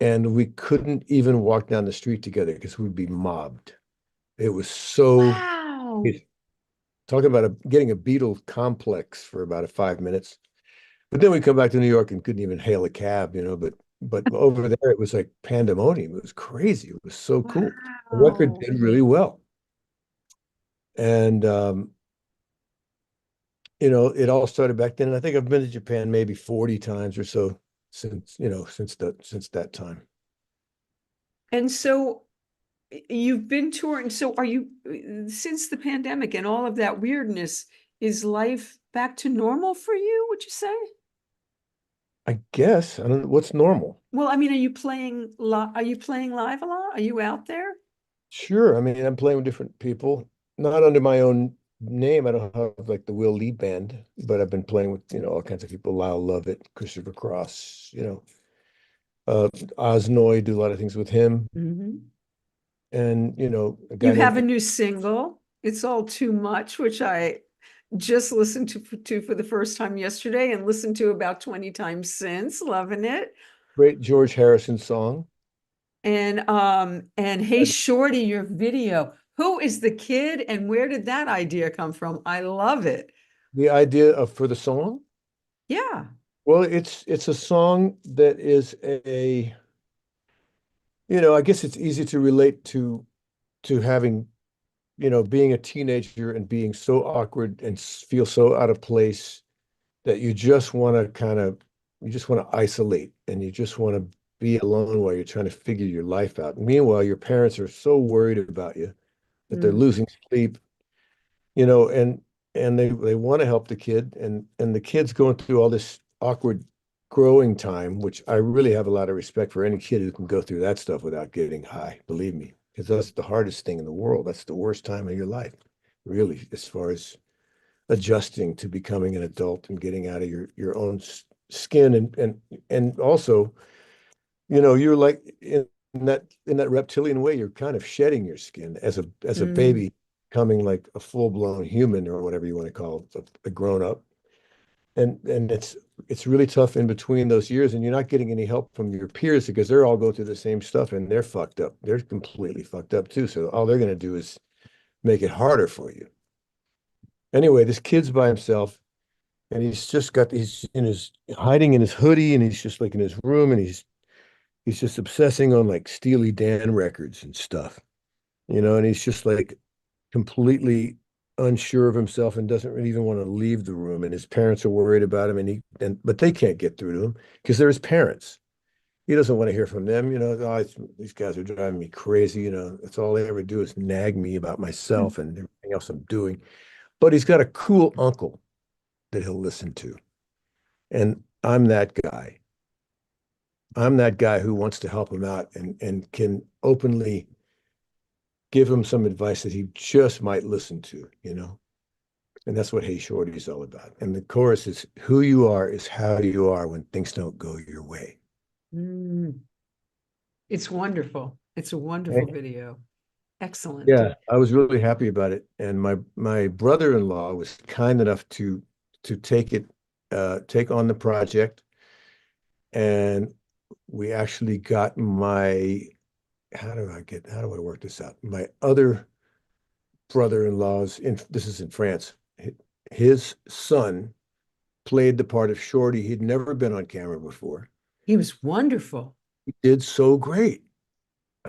and we couldn't even walk down the street together because we'd be mobbed. It was so Wow. talking about getting a Beatle complex for about 5 minutes. But then we come back to New York and couldn't even hail a cab, but over there it was like pandemonium. It was crazy. It was so cool. The record Wow. did really well. And it all started back then. And I think I've been to Japan maybe 40 times or so since that time. And so you've been touring. So are you, since the pandemic and all of that weirdness, is life back to normal for you, would you say? I guess. I don't know what's normal. Well, I mean, are you playing live a lot? Are you out there? Sure. I mean, I'm playing with different people, not under my own name. I don't have like the Will Lee band, but I've been playing with, all kinds of people. Lyle Lovett, Christopher Cross, Osnoy, do a lot of things with him. Mhm. And, a You guy have a named, new single, It's All Too Much, which I just listened to for the first time yesterday and listened to about 20 times since, loving it. great George Harrison song. And Hey And Shorty, your video. Who is the kid and where did that idea come from? I love it. the idea for the song, Yeah. well, it's a song that is I guess it's easy to relate to having, being a teenager and being so awkward and feel so out of place that you just want to isolate and you just want to be alone while you're trying to figure your life out. Meanwhile, your parents are so worried about you that they're Mm, losing sleep, you know, and they want to help the kid and the kid's going through all this awkward growing time, which I really have a lot of respect for any kid who can go through that stuff without getting high, believe me, because that's the hardest thing in the world. That's the worst time of your life, really, as far as adjusting to becoming an adult and getting out of your own skin and also, you're like in that reptilian way, you're kind of shedding your skin as a mm. baby, becoming like a full-blown human or whatever you want to call it, a grown up. and it's really tough in between those years, and you're not getting any help from your peers because they're all going through the same stuff and they're fucked up. They're completely fucked up too. So all they're going to do is make it harder for you. Anyway, this kid's by himself and he's in his hiding in his hoodie and he's just like in his room and he's just obsessing on like Steely Dan records and stuff, and he's just like completely unsure of himself and doesn't really even want to leave the room. And his parents are worried about him, but they can't get through to him because they're his parents. He doesn't want to hear from them. Oh, these guys are driving me crazy. That's all they ever do is nag me about myself and everything else I'm doing. But he's got a cool uncle that he'll listen to. And I'm that guy. I'm that guy who wants to help him out and can openly give him some advice that he just might listen to. And that's what Hey Shorty is all about. And the chorus is, who you are is how you are when things don't go your way. It's wonderful. It's a wonderful video. Excellent. Yeah, I was really happy about it. And my brother-in-law was kind enough to take on the project. And we actually got how do I work this out? My other brother-in-law's this is in France. His son played the part of Shorty. He'd never been on camera before. He was wonderful. He did so great.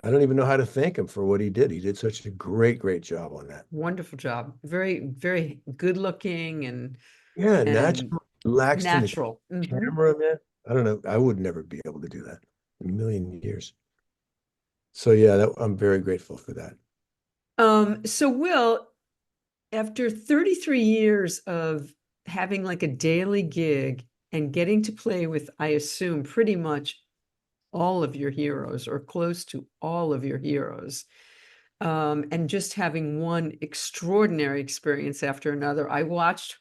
I don't even know how to thank him for what he did. He did such a great, great job on that. Wonderful job. Very, very good looking and natural, relaxed natural. In the camera, man. I don't know. I would never be able to do that in a million years. So yeah, I'm very grateful for that. So Will, after 33 years of having like a daily gig and getting to play with, I assume, pretty much all of your heroes or close to all of your heroes, and just having one extraordinary experience after another. I watched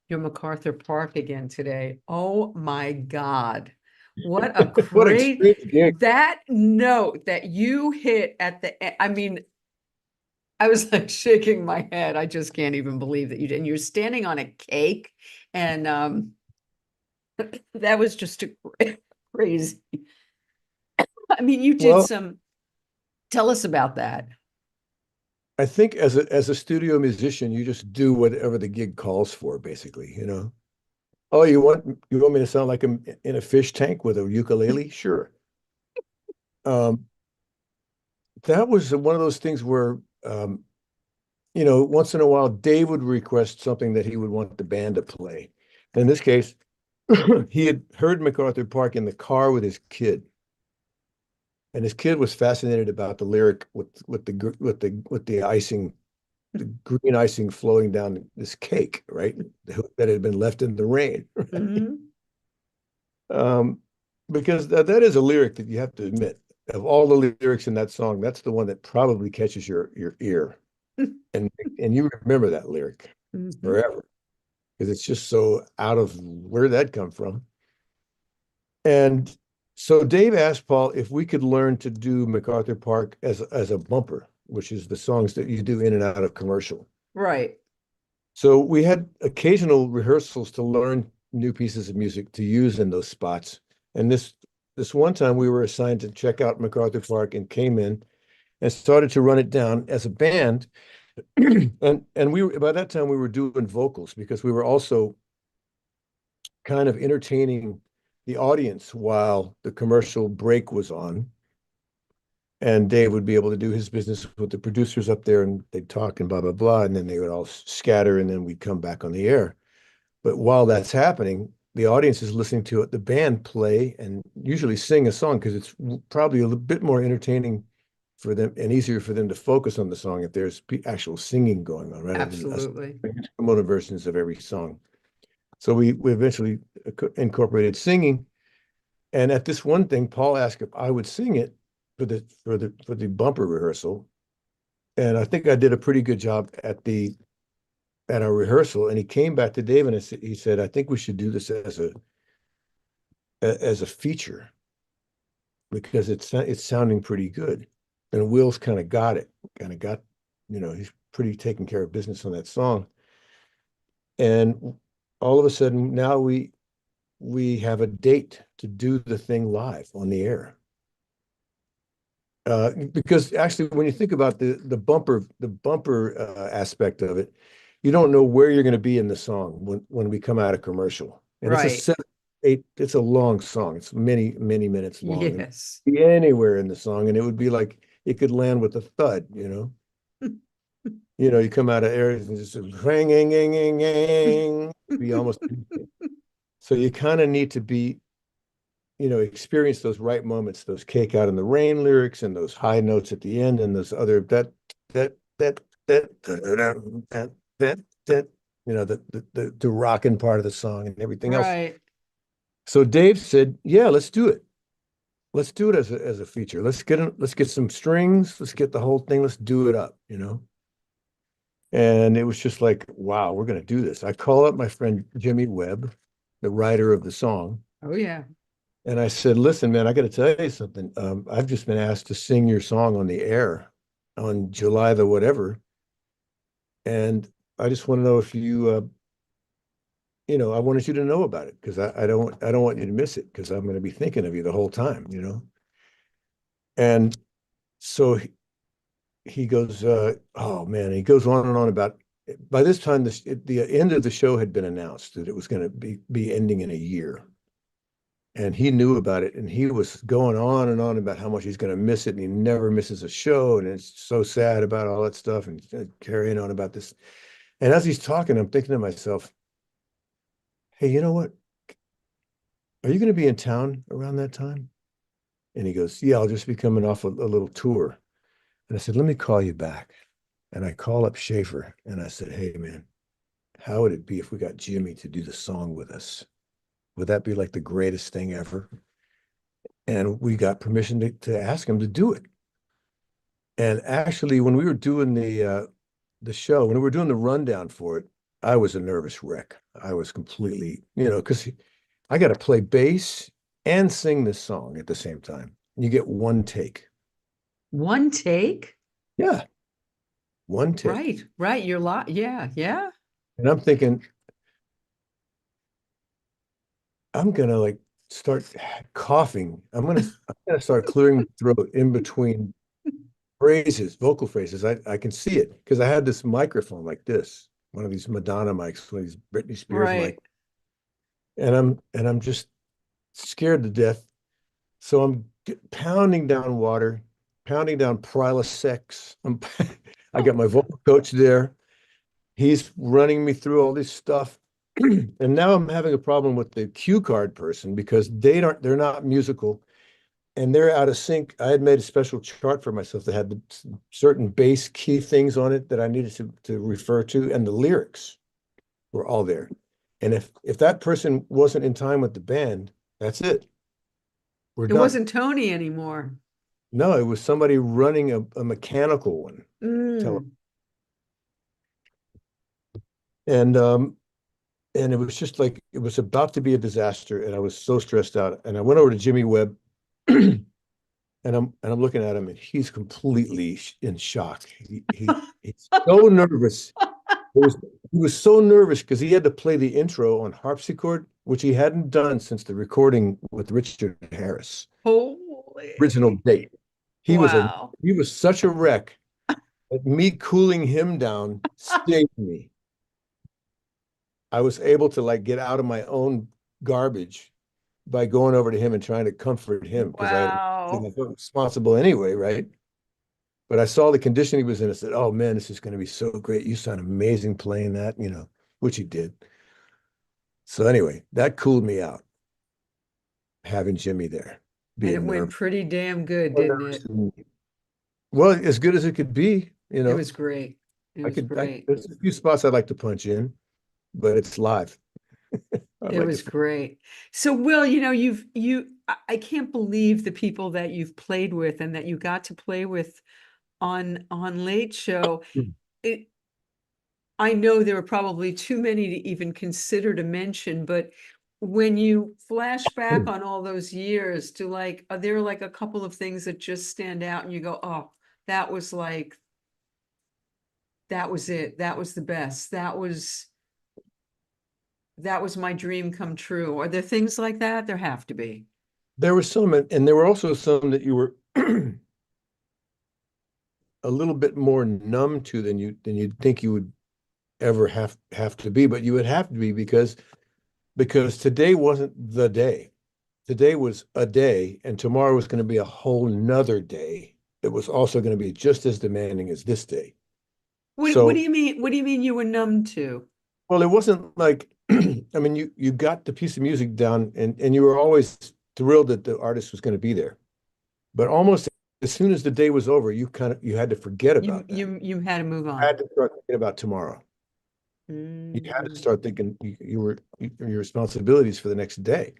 your MacArthur Park again today. Oh my God. What a great gig. That note that you hit at the end. I mean, I was like shaking my head. I just can't even believe that you did. And you're standing on a cake. And that was just crazy. I mean, you did tell us about that. I think as a studio musician, you just do whatever the gig calls for, basically, Oh, you want me to sound like I'm in a fish tank with a ukulele? Sure. That was one of those things where, once in a while, Dave would request something that he would want the band to play. In this case, he had heard MacArthur Park in the car with his kid. And his kid was fascinated about the lyric with the icing, the green icing flowing down this cake, right? That had been left in the rain. Right? Because that is a lyric that you have to admit, of all the lyrics in that song, that's the one that probably catches your ear. and you remember that lyric forever. Because it's just so out of where that come from. And so Dave asked Paul if we could learn to do MacArthur Park as a bumper, which is the songs that you do in and out of commercial. Right. So we had occasional rehearsals to learn new pieces of music to use in those spots. And this one time we were assigned to check out MacArthur Park and came in and started to run it down as a band. and by that time we were doing vocals because we were also kind of entertaining the audience while the commercial break was on. And Dave would be able to do his business with the producers up there and they'd talk and blah, blah, blah. And then they would all scatter and then we'd come back on the air. But while that's happening, the audience is listening to the band play and usually sing a song because it's probably a little bit more entertaining for them and easier for them to focus on the song if there's actual singing going on, right? Absolutely. Mono versions of every song. So we eventually incorporated singing. And at this one thing, Paul asked if I would sing it for the bumper rehearsal. And I think I did a pretty good job at our rehearsal. And he came back to Dave and he said, I think we should do this as a feature because it's sounding pretty good. And Will's kind of got, he's pretty taking care of business on that song. And all of a sudden now we have a date to do the thing live on the air. Because actually, when you think about the bumper aspect of it, you don't know where you're going to be in the song when we come out of commercial. And it's a Right. 7, 8, it's a long song. It's many, many minutes long. And Yes. be anywhere in the song, and it would be like it could land with a thud, you come out of areas and just ring, be almost anything. So you kind of need to be, experience those right moments, those cake out in the rain lyrics and those high notes at the end and those other that the rocking part of the song and everything else. Right. So Dave said, "Yeah, let's do it. Let's do it as a feature. Let's get some strings. Let's get the whole thing. Let's do it up." And it was just like, wow, we're going to do this. I call up my friend Jimmy Webb, the writer of the song. Oh, yeah. And I said, listen, man, I got to tell you something. I've just been asked to sing your song on the air on July the whatever. And I just want to know if I wanted you to know about it because I don't want you to miss it because I'm going to be thinking of you the whole time. And so he goes, oh man, he goes on and on about, by this time, the end of the show had been announced that it was going to be ending in a year. And he knew about it, and he was going on and on about how much he's going to miss it, and he never misses a show, and it's so sad about all that stuff, and carrying on about this. And as he's talking, I'm thinking to myself, hey, you know what? Are you going to be in town around that time? And he goes, yeah, I'll just be coming off a little tour. And I said, let me call you back. And I call up Schaffer, and I said, hey, man, how would it be if we got Jimmy to do the song with us? Would that be like the greatest thing ever? And we got permission to ask him to do it. And actually, when we were doing the show, when we were doing the rundown for it, I was a nervous wreck. I was completely, because I got to play bass and sing this song at the same time. You get one take. One take? Yeah, one take. Right, right. You're yeah, yeah. And I'm thinking, I'm gonna like start coughing. I'm gonna start clearing my throat in between phrases, vocal phrases. I can see it because I had this microphone like this, one of these Madonna mics, one of these Britney Spears mics, Right. and I'm just scared to death. So I'm pounding down water, pounding down Prilosec. I got my vocal coach there. He's running me through all this stuff. And now I'm having a problem with the cue card person because they're not musical and they're out of sync. I had made a special chart for myself that had certain bass key things on it that I needed to refer to, and the lyrics were all there. And if that person wasn't in time with the band, that's it. We're It done. wasn't Tony anymore. No, it was somebody running a mechanical one. Mm. And it was just like it was about to be a disaster, and I was so stressed out. And I went over to Jimmy Webb, and I'm looking at him, and he's completely in shock. He's so nervous. He was so nervous because he had to play the intro on harpsichord, which he hadn't done since the recording with Richard Harris, original Holy. date. Wow. He was such a wreck that me cooling him down saved me. I was able to like get out of my own garbage by going over to him and trying to comfort him because I Wow. felt responsible anyway, right? But I saw the condition he was in. I said, "Oh man, this is going to be so great. You sound amazing playing that," which he did. So anyway, that cooled me out having Jimmy there, And it being went nervous. pretty damn good, didn't it? Well, as good as it could be, It was great. It was great. there's a few spots I'd like to punch in, but it's live. I'd It like to. was great. So, Will, I can't believe the people that you've played with and that you got to play with on Late Show. It, I know there were probably too many to even consider to mention, but when you flash back on all those years to are there like a couple of things that just stand out and you go, oh, that was that was it. That was the best. That was that was my dream come true? Are there things like that? There have to be. There were some, and there were also some that you were a little bit more numb to than you'd think you would ever have to be, but you would have to be because today wasn't the day. Today was a day, and tomorrow was going to be a whole nother day that was also going to be just as demanding as this day. What do So, you mean? What do you mean you were numb to? well, it wasn't like, I mean, you got the piece of music down, and you were always thrilled that the artist was going to be there. But almost as soon as the day was over, you had to forget You about that. you had to move You on. had to start thinking about tomorrow. You had to Mm, start thinking your responsibilities for the next day.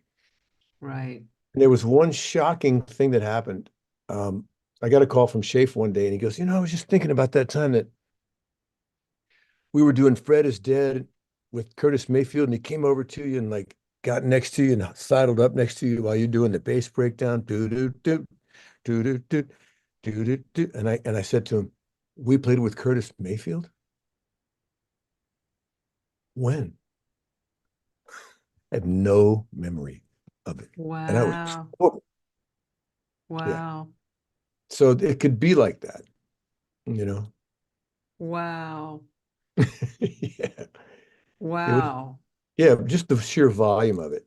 right. And there was one shocking thing that happened. Um, I got a call from Schaaf one day, and he goes, "You know, I was just thinking about that time that we were doing Fred is Dead with Curtis Mayfield, and he came over to you and like got next to you and sidled up next to you while you're doing the bass breakdown. Do do do do do do do do do." And I said to him, "We played with Curtis Mayfield? When?" I had no memory of it. And I was, Wow. oh, yeah. Wow. So it could be like that, you know? Wow. Yeah. It would, Wow. yeah, just the sheer volume of it,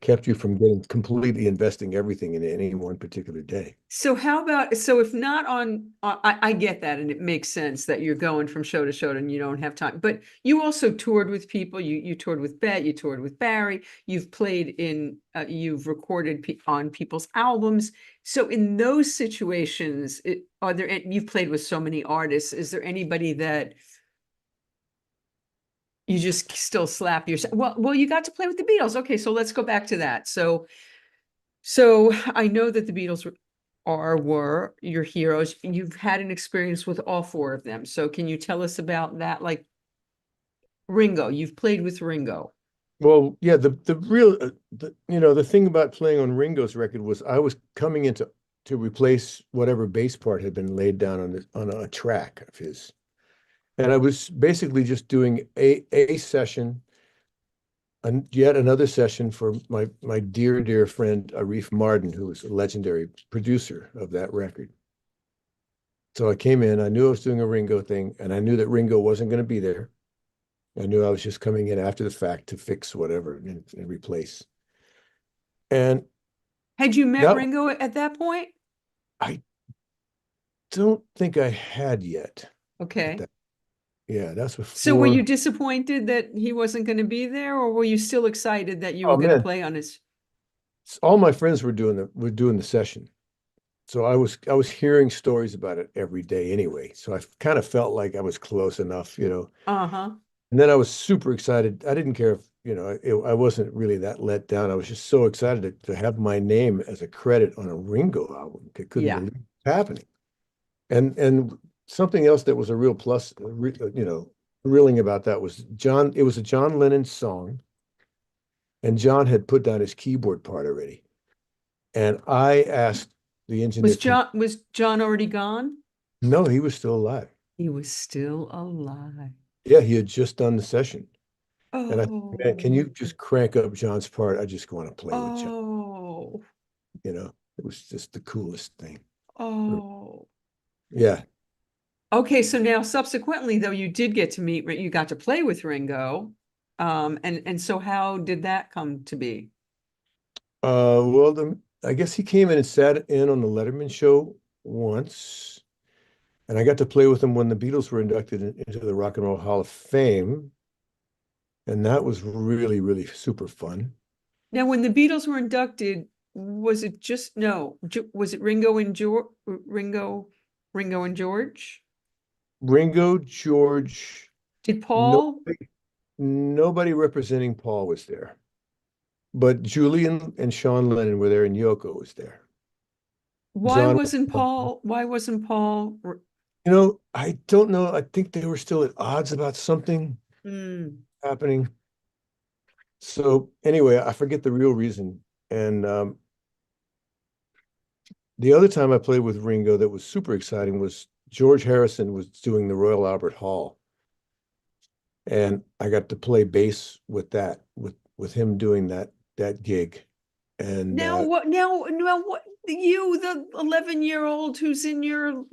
kept you from getting completely investing everything in any one particular day. So how about, so if not on, I get that, and it makes sense that you're going from show to show and you don't have time, but you also toured with people. You toured with Bet, you toured with Barry, you've played in, you've recorded on people's albums. So in those situations, are there, you've played with so many artists, is there anybody that you just still slap yourself? Well, you got to play with the Beatles. Okay, so let's go back to that. So I know that the Beatles were your heroes. You've had an experience with all four of them. So can you tell us about that? Like Ringo, you've played with Ringo. Well, yeah, the real the thing about playing on Ringo's record was I was coming into to replace whatever bass part had been laid down on a track of his. And I was basically just doing a session, and yet another session for my dear friend Arif Mardin, who was a legendary producer of that record. So I came in, I knew I was doing a Ringo thing, and I knew that Ringo wasn't going to be there. I knew I was just coming in after the fact to fix whatever and replace. And Had you met that Ringo at that point? I don't think I had yet at Okay. that. Yeah, that's So were you before. disappointed that he wasn't going to be there, or were you still excited that you were Oh going to man, play on his? all my friends were doing the session. So I was hearing stories about it every day anyway. So I kind of felt like I was close enough. Uh-huh. And then I was super excited. I didn't care if, I wasn't really that let down. I was just so excited to have my name as a credit on a Ringo album. I couldn't Yeah. believe it happening. And something else that was a real plus, thrilling about that was it was a John Lennon song, and John had put down his keyboard part already. And I asked the engineer to, Was John already gone? no, he was still alive. He was still alive. Yeah, he had just done the session. And I said, man, can you Oh, just crank up John's part? I just want to play with John. oh, It was just the coolest thing. oh. Yeah. Okay, so now subsequently, though, you did get to meet, you got to play with Ringo. And so how did that come to be? Well, I guess he came in and sat in on the Letterman show once, and I got to play with him when the Beatles were inducted into the Rock and Roll Hall of Fame, and that was really, really super fun. Now, when the Beatles were inducted, was it just, no, was it Ringo and George, Ringo and George? Ringo, George, Did Paul? nobody representing Paul was there, but Julian and Sean Lennon were there, and Yoko was there. John, Why wasn't Paul? I don't know. I think they were still at odds about something Hmm. happening. So anyway, I forget the real reason. And the other time I played with Ringo that was super exciting was George Harrison was doing the Royal Albert Hall. And I got to play bass with that, with him doing that gig. And Now what, you, the 11-year-old who's in your oh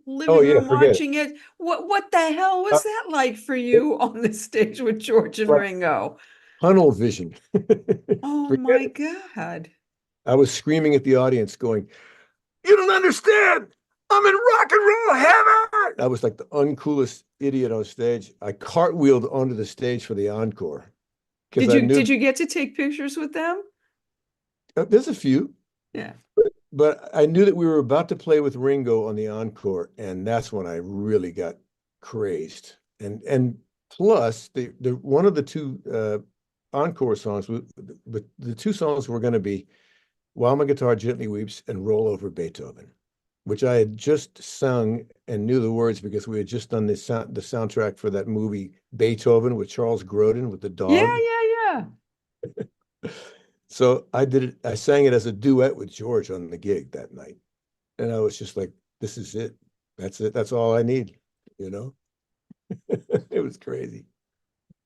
living yeah, room forget it. watching it, what the hell Uh, was that like for it you on the stage with George and like Ringo? tunnel vision. Oh Forget my it. God. I was screaming at the audience, going, "You don't understand! I'm in rock and roll heaven!" I was like the uncoolest idiot on stage. I cartwheeled onto the stage for the encore because Did I you knew did you get to take pictures with them? there's a few. Yeah. But I knew that we were about to play with Ringo on the encore, and that's when I really got crazed. And plus, the one of the two encore songs, but the two songs were going to be "While My Guitar Gently Weeps" and "Roll Over Beethoven," which I had just sung and knew the words because we had just done the soundtrack for that movie Beethoven with Charles Grodin with the Yeah, dog. yeah, So I did it. I sang it as a duet with George on the gig that night. And I was just like, this is it. That's it. That's all I need, you know? It was crazy.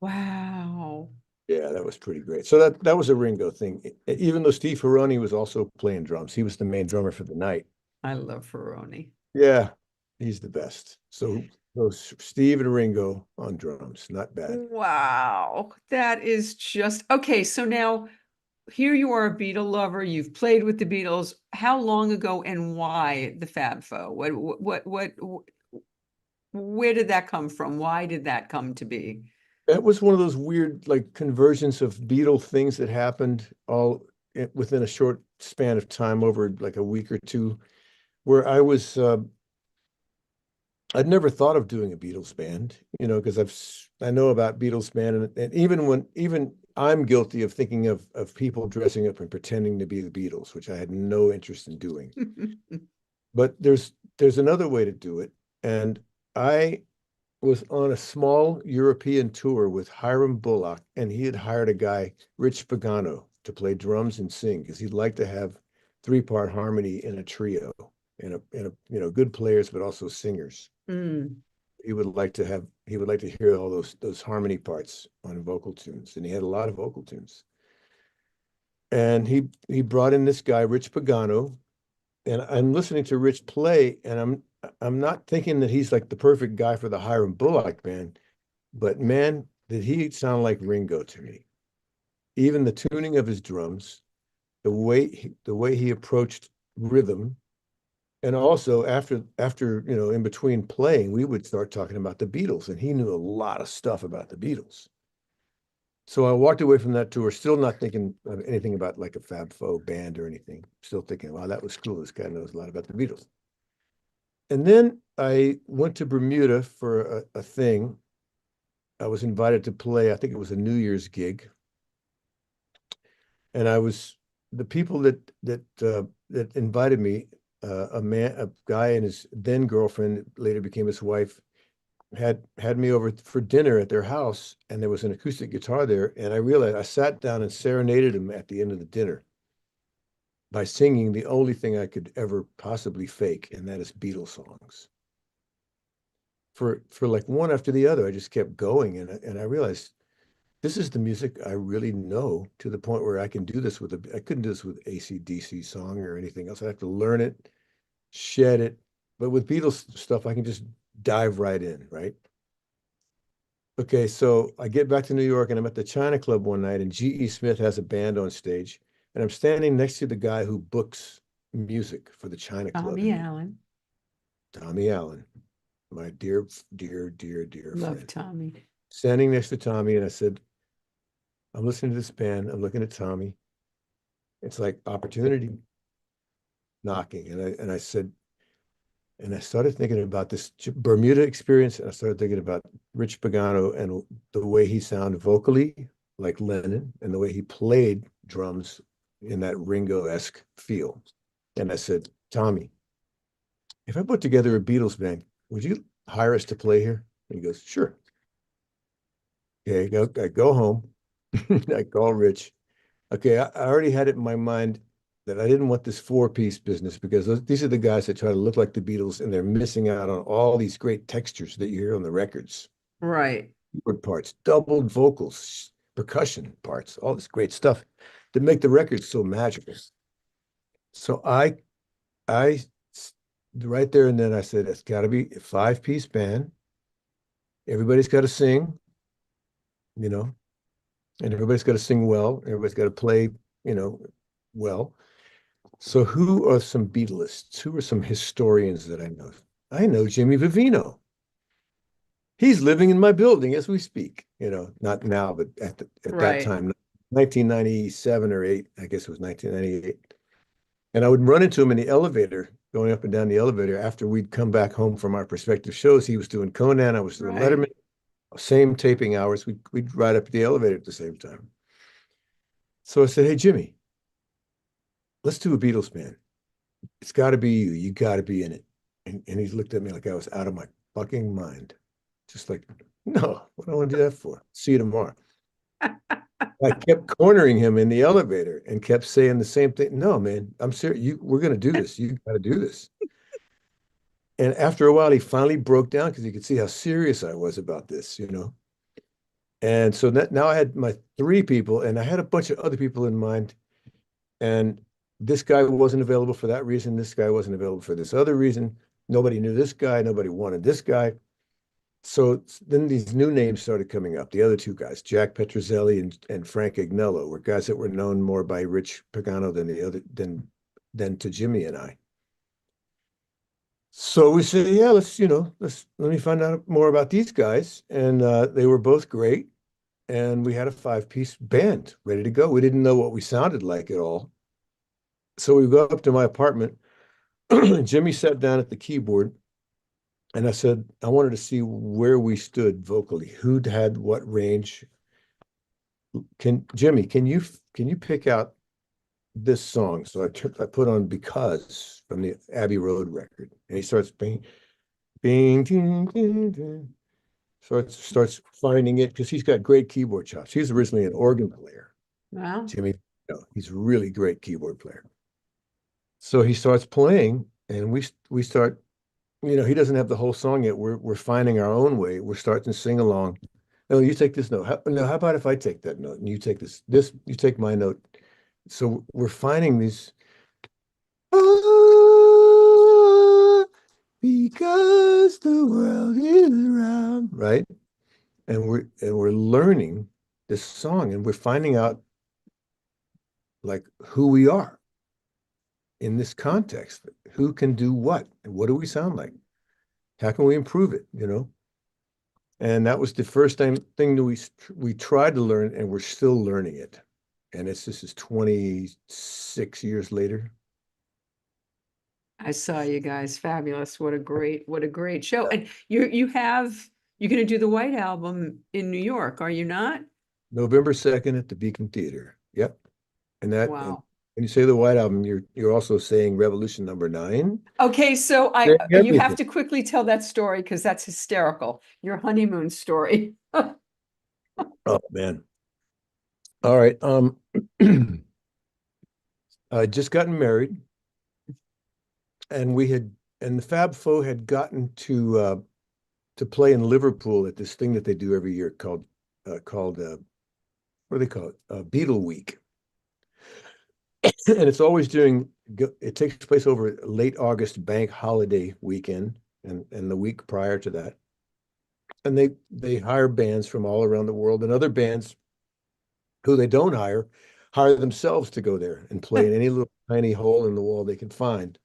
wow. Yeah, that was pretty great. So that was a Ringo thing. Even though Steve Hironi was also playing drums, he was the main drummer for the night. I love Ferroni. Yeah, he's the best. So those Steve and Ringo on drums, not bad. Wow. That is just okay. So now here you are, a Beatle lover. You've played with the Beatles. How long ago and why the Fab Faux? Where did that come from? Why did that come to be? That was one of those weird like convergence of Beatle things that happened all within a short span of time over like a week or two, where I'd never thought of doing a Beatles band, because I know about Beatles band, and even I'm guilty of thinking of people dressing up and pretending to be the Beatles, which I had no interest in doing. But there's another way to do it, and I was on a small European tour with Hiram Bullock, and he had hired a guy, Rich Pagano, to play drums and sing because he'd like to have three-part harmony in a trio, and good players, but also singers. Mm. He would like to hear all those harmony parts on vocal tunes, and he had a lot of vocal tunes. And he brought in this guy, Rich Pagano, and I'm listening to Rich play, and I'm not thinking that he's like the perfect guy for the Hiram Bullock band, but man, did he sound like Ringo to me. Even the tuning of his drums, the way he approached rhythm. And also after in between playing, we would start talking about the Beatles, and he knew a lot of stuff about the Beatles. So I walked away from that tour, still not thinking of anything about like a Fab Faux band or anything. Still thinking, wow, that was cool. This guy knows a lot about the Beatles. And then I went to Bermuda for a thing. I was invited to play, I think it was a New Year's gig. And the people that invited me, a guy and his then girlfriend, later became his wife, had me over for dinner at their house, and there was an acoustic guitar there, and I realized I sat down and serenaded him at the end of the dinner by singing the only thing I could ever possibly fake, and that is Beatles songs. For like one after the other, I just kept going, and I realized this is the music I really know, to the point where I can do this I couldn't do this with AC/DC song or anything else. I have to learn it, shed it. But with Beatles stuff, I can just dive right in, right? Okay, so I get back to New York, and I'm at the China Club one night, and G.E. Smith has a band on stage, and I'm standing next to the guy who books music for the China Club Tommy in New York, Allen. Tommy Allen, my dear, dear, dear, dear Love friend. Tommy. Standing next to Tommy, and I said, I'm listening to this band, I'm looking at Tommy. It's like opportunity knocking. And I said, and I started thinking about this Bermuda experience, and I started thinking about Rich Pagano and the way he sounded vocally like Lennon, and the way he played drums in that Ringo-esque feel. And I said, Tommy, if I put together a Beatles band, would you hire us to play here? And he goes, sure. Okay, I go home. I call Rich. Okay, I already had it in my mind that I didn't want this four-piece business, because these are the guys that try to look like the Beatles, and they're missing out on all these great textures that you hear on the records. Right. keyboard parts, doubled vocals, percussion parts, all this great stuff to make the record so magical. So I right there and then I said, it's got to be a 5-piece band. Everybody's got to sing, you know, and everybody's got to sing well. Everybody's got to play, well. So who are some Beatlists? Who are some historians that I know? I know Jimmy Vivino. He's living in my building as we speak, not now, but at that Right. time, 1997 or 8, I guess it was 1998. And I would run into him in the elevator, going up and down the elevator after we'd come back home from our respective shows. He was doing Conan, I was doing Right. Letterman, same taping hours. We'd ride up the elevator at the same time. So I said, hey, Jimmy, let's do a Beatles band. It's got to be you. You got to be in it. And he looked at me like I was out of my fucking mind. Just like, no, what do I want to do that for? See you tomorrow. I kept cornering him in the elevator and kept saying the same thing. No, man, I'm serious. We're going to do this. You got to do this. And after a while, he finally broke down because he could see how serious I was about this, And so now I had my 3 people, and I had a bunch of other people in mind. And this guy wasn't available for that reason. This guy wasn't available for this other reason. Nobody knew this guy. Nobody wanted this guy. So then these new names started coming up. The other 2 guys, Jack Petrozelli and Frank Agnello, were guys that were known more by Rich Pagano than to Jimmy and I. So we said, yeah, let me find out more about these guys. And they were both great. And we had a 5-piece band ready to go. We didn't know what we sounded like at all. So we go up to my apartment. Jimmy sat down at the keyboard. And I said, I wanted to see where we stood vocally, who had what range. Jimmy, can you pick out this song? So I put on Because from the Abbey Road record. And he starts bing, ding, ding, ding. Starts finding it because he's got great keyboard chops. He's originally an organ player. Wow. Jimmy, he's a really great keyboard player. So he starts playing and we start, he doesn't have the whole song yet. We're finding our own way. We're starting to sing along. No, you take this note. How about if I take that note and you take this, you take my note. So we're finding these because the world is round, right? And we're learning this song and we're finding out like who we are in this context, who can do what, and what do we sound like? How can we improve it, And that was the first thing that we tried to learn, and we're still learning it. And this is 26 years later. I saw you guys. Fabulous. What a great show. And you're going to do the White Album in New York, are you not? November 2nd at the Beacon Theater. Yep. And Wow. when you say the White Album, you're also saying Revolution number 9. Okay, so Saying you have everything. to quickly tell that story because that's hysterical. Your honeymoon story. Oh man. All right. I just gotten married, and the Fab Faux had gotten to play in Liverpool at this thing that they do every year called what do they call it? Beatle Week. And it's always it takes place over late August bank holiday weekend and the week prior to that. And they hire bands from all around the world, and other bands who they don't hire themselves to go there and play in any little tiny hole in the wall they can find.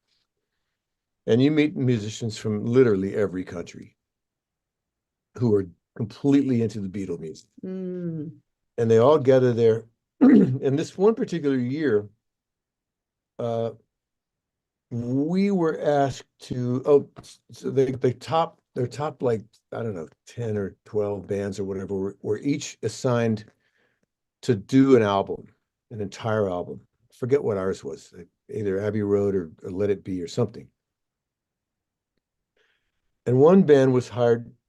And you meet musicians from literally every country who are completely into the Beatle music. Mm. And they all gather there. And this one particular year, we were asked to, so their top like, I don't know, 10 or 12 bands or whatever were each assigned to do an entire album. Forget what ours was, either Abbey Road or Let It Be or something. And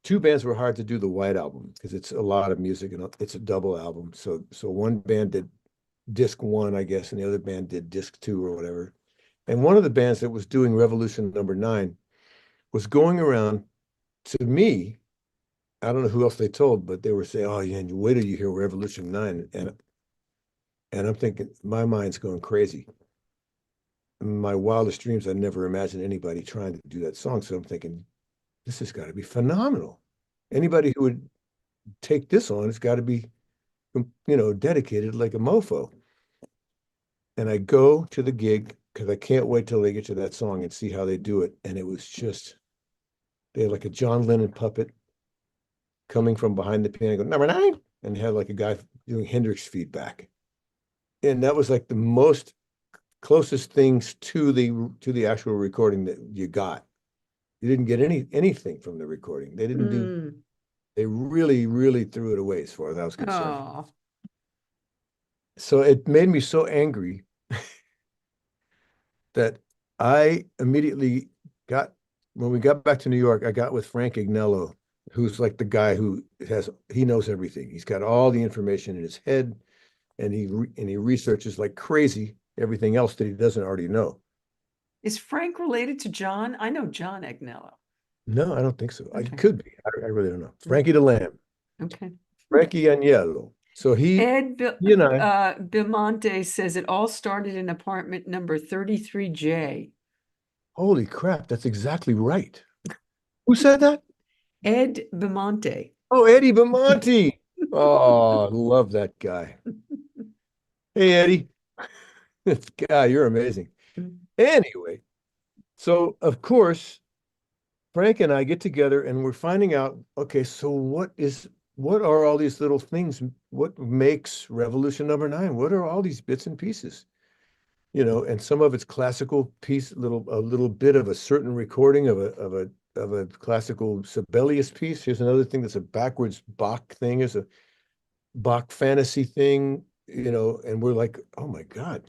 two bands were hired to do the White Album because it's a lot of music and it's a double album. So one band did disc 1, I guess, and the other band did disc 2 or whatever. And one of the bands that was doing Revolution number 9 was going around to me I don't know who else they told, but they were saying, "Oh yeah, and you wait till you hear Revolution 9," and I'm thinking, my mind's going crazy. In my wildest dreams, I never imagined anybody trying to do that song. So I'm thinking, this has got to be phenomenal. Anybody who would take this on has got to be, dedicated like a mofo. And I go to the gig because I can't wait till they get to that song and see how they do it. And it was just, they had like a John Lennon puppet coming from behind the piano, go, number 9, and had like a guy doing Hendrix feedback. And that was like the most closest things to the actual recording that you got. You didn't get anything from the recording. They didn't do, Mm. they really, really threw it away as far as I was concerned. Oh, So it made me so angry that I immediately when we got back to New York, I got with Frank Agnello, who's like the guy he knows everything. He's got all the information in his head, and he researches like crazy everything else that he doesn't already know. is Frank related to John? I know John Agnello. No, I don't think so. I Okay. could be. I really don't know. Frankie the Lamb, Okay. Frankie Agnello. So he and I, Bimonte says it all started in apartment number 33J. holy crap, that's exactly right. Who said that? Ed Bimonte. Oh, Eddie Bamonte. Oh, I love that guy. Hey, Eddie. This guy, you're amazing. Anyway, so of course, Frank and I get together and we're finding out, okay, so what are all these little things? What makes Revolution Number 9? What are all these bits and pieces? And some of it's classical piece, a little bit of a certain recording of a classical Sibelius piece. Here's another thing that's a backwards Bach thing. There's a Bach fantasy thing, and we're like, oh my God.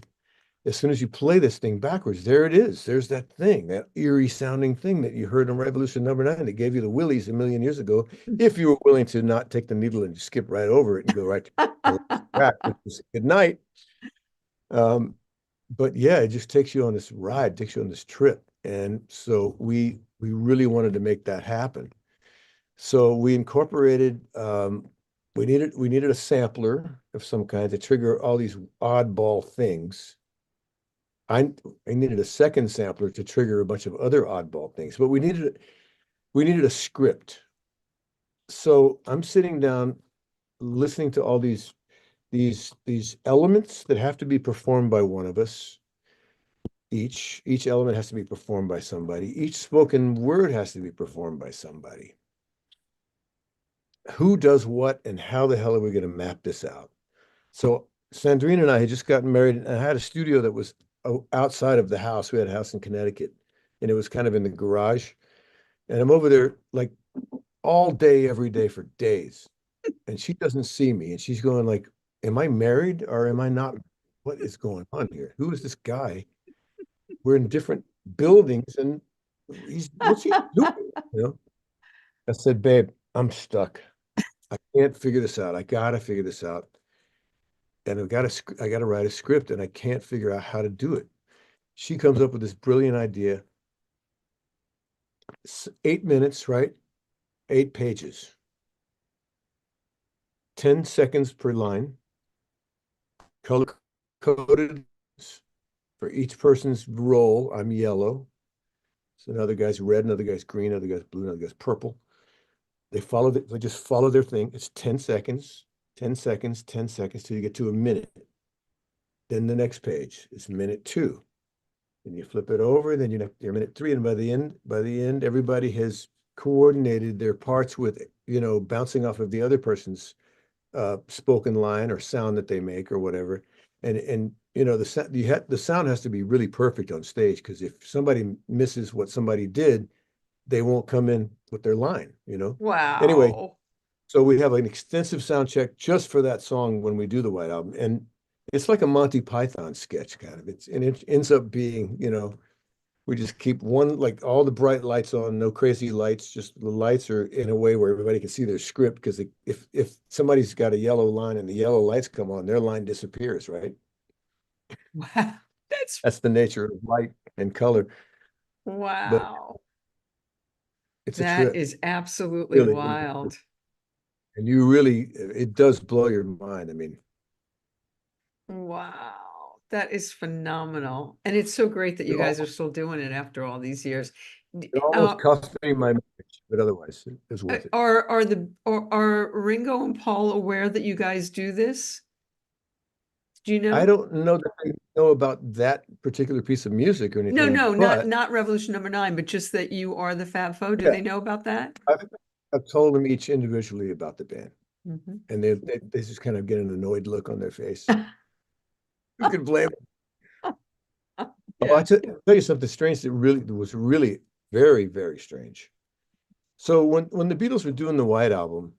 As soon as you play this thing backwards, there it is. There's that thing, that eerie sounding thing that you heard in Revolution Number 9 that gave you the willies a million years ago, if you were willing to not take the needle and skip right over it and go right to the track, which is good night. But yeah, it just takes you on this ride, takes you on this trip. And so we really wanted to make that happen. So we incorporated we needed a sampler of some kind to trigger all these oddball things. I needed a second sampler to trigger a bunch of other oddball things, but we needed a script. So I'm sitting down listening to all these elements that have to be performed by one of us. Each element has to be performed by somebody. Each spoken word has to be performed by somebody. Who does what and how the hell are we going to map this out? So Sandrine and I had just gotten married, and I had a studio that was outside of the house. We had a house in Connecticut, and it was kind of in the garage. And I'm over there like all day, every day for days. And she doesn't see me, and she's going like, am I married or am I not? What is going on here? Who is this guy? We're in different buildings, and what's he doing? I said, babe, I'm stuck. I can't figure this out. I gotta figure this out. And I gotta write a script, and I can't figure out how to do it. She comes up with this brilliant idea. 8 minutes, right? 8 pages. 10 seconds per line. Color coded for each person's role. I'm yellow. So another guy's red, another guy's green, another guy's blue, another guy's purple. They just follow their thing. It's 10 seconds, 10 seconds, 10 seconds till you get to a minute. Then the next page is minute 2. And you flip it over, then you're minute 3. And by the end, everybody has coordinated their parts with, bouncing off of the other person's spoken line or sound that they make or whatever. And the sound has to be really perfect on stage, because if somebody misses what somebody did, they won't come in with their line, Anyway, Wow. so we have an extensive sound check just for that song when we do the White Album. And it's like a Monty Python sketch kind of. It ends up being, we just keep like all the bright lights on, no crazy lights, just the lights are in a way where everybody can see their script, because if somebody's got a yellow line and the yellow lights come on, their line disappears, right? Wow. That's the nature of light and color. But Wow. it's a That trip. is absolutely Really. wild. And you really, it does blow your mind. I mean, Wow, that is phenomenal. And it's so great that it you guys are almost, still doing it after all these years. it almost cost me my marriage, but otherwise it was worth it. Are Ringo and Paul aware that you guys do this? Do you I know? don't know that I know about that particular piece of music or No, anything, no, but not Revolution Number 9, but just that you are the Fab Four. Do yeah, they know about that? I've, I've told them each individually about the band, Mhm. and they just kind of get an annoyed look on their face. Who could blame them? Oh, Yeah. I'll tell you something strange that really was really very, very strange. So when the Beatles were doing the White Album,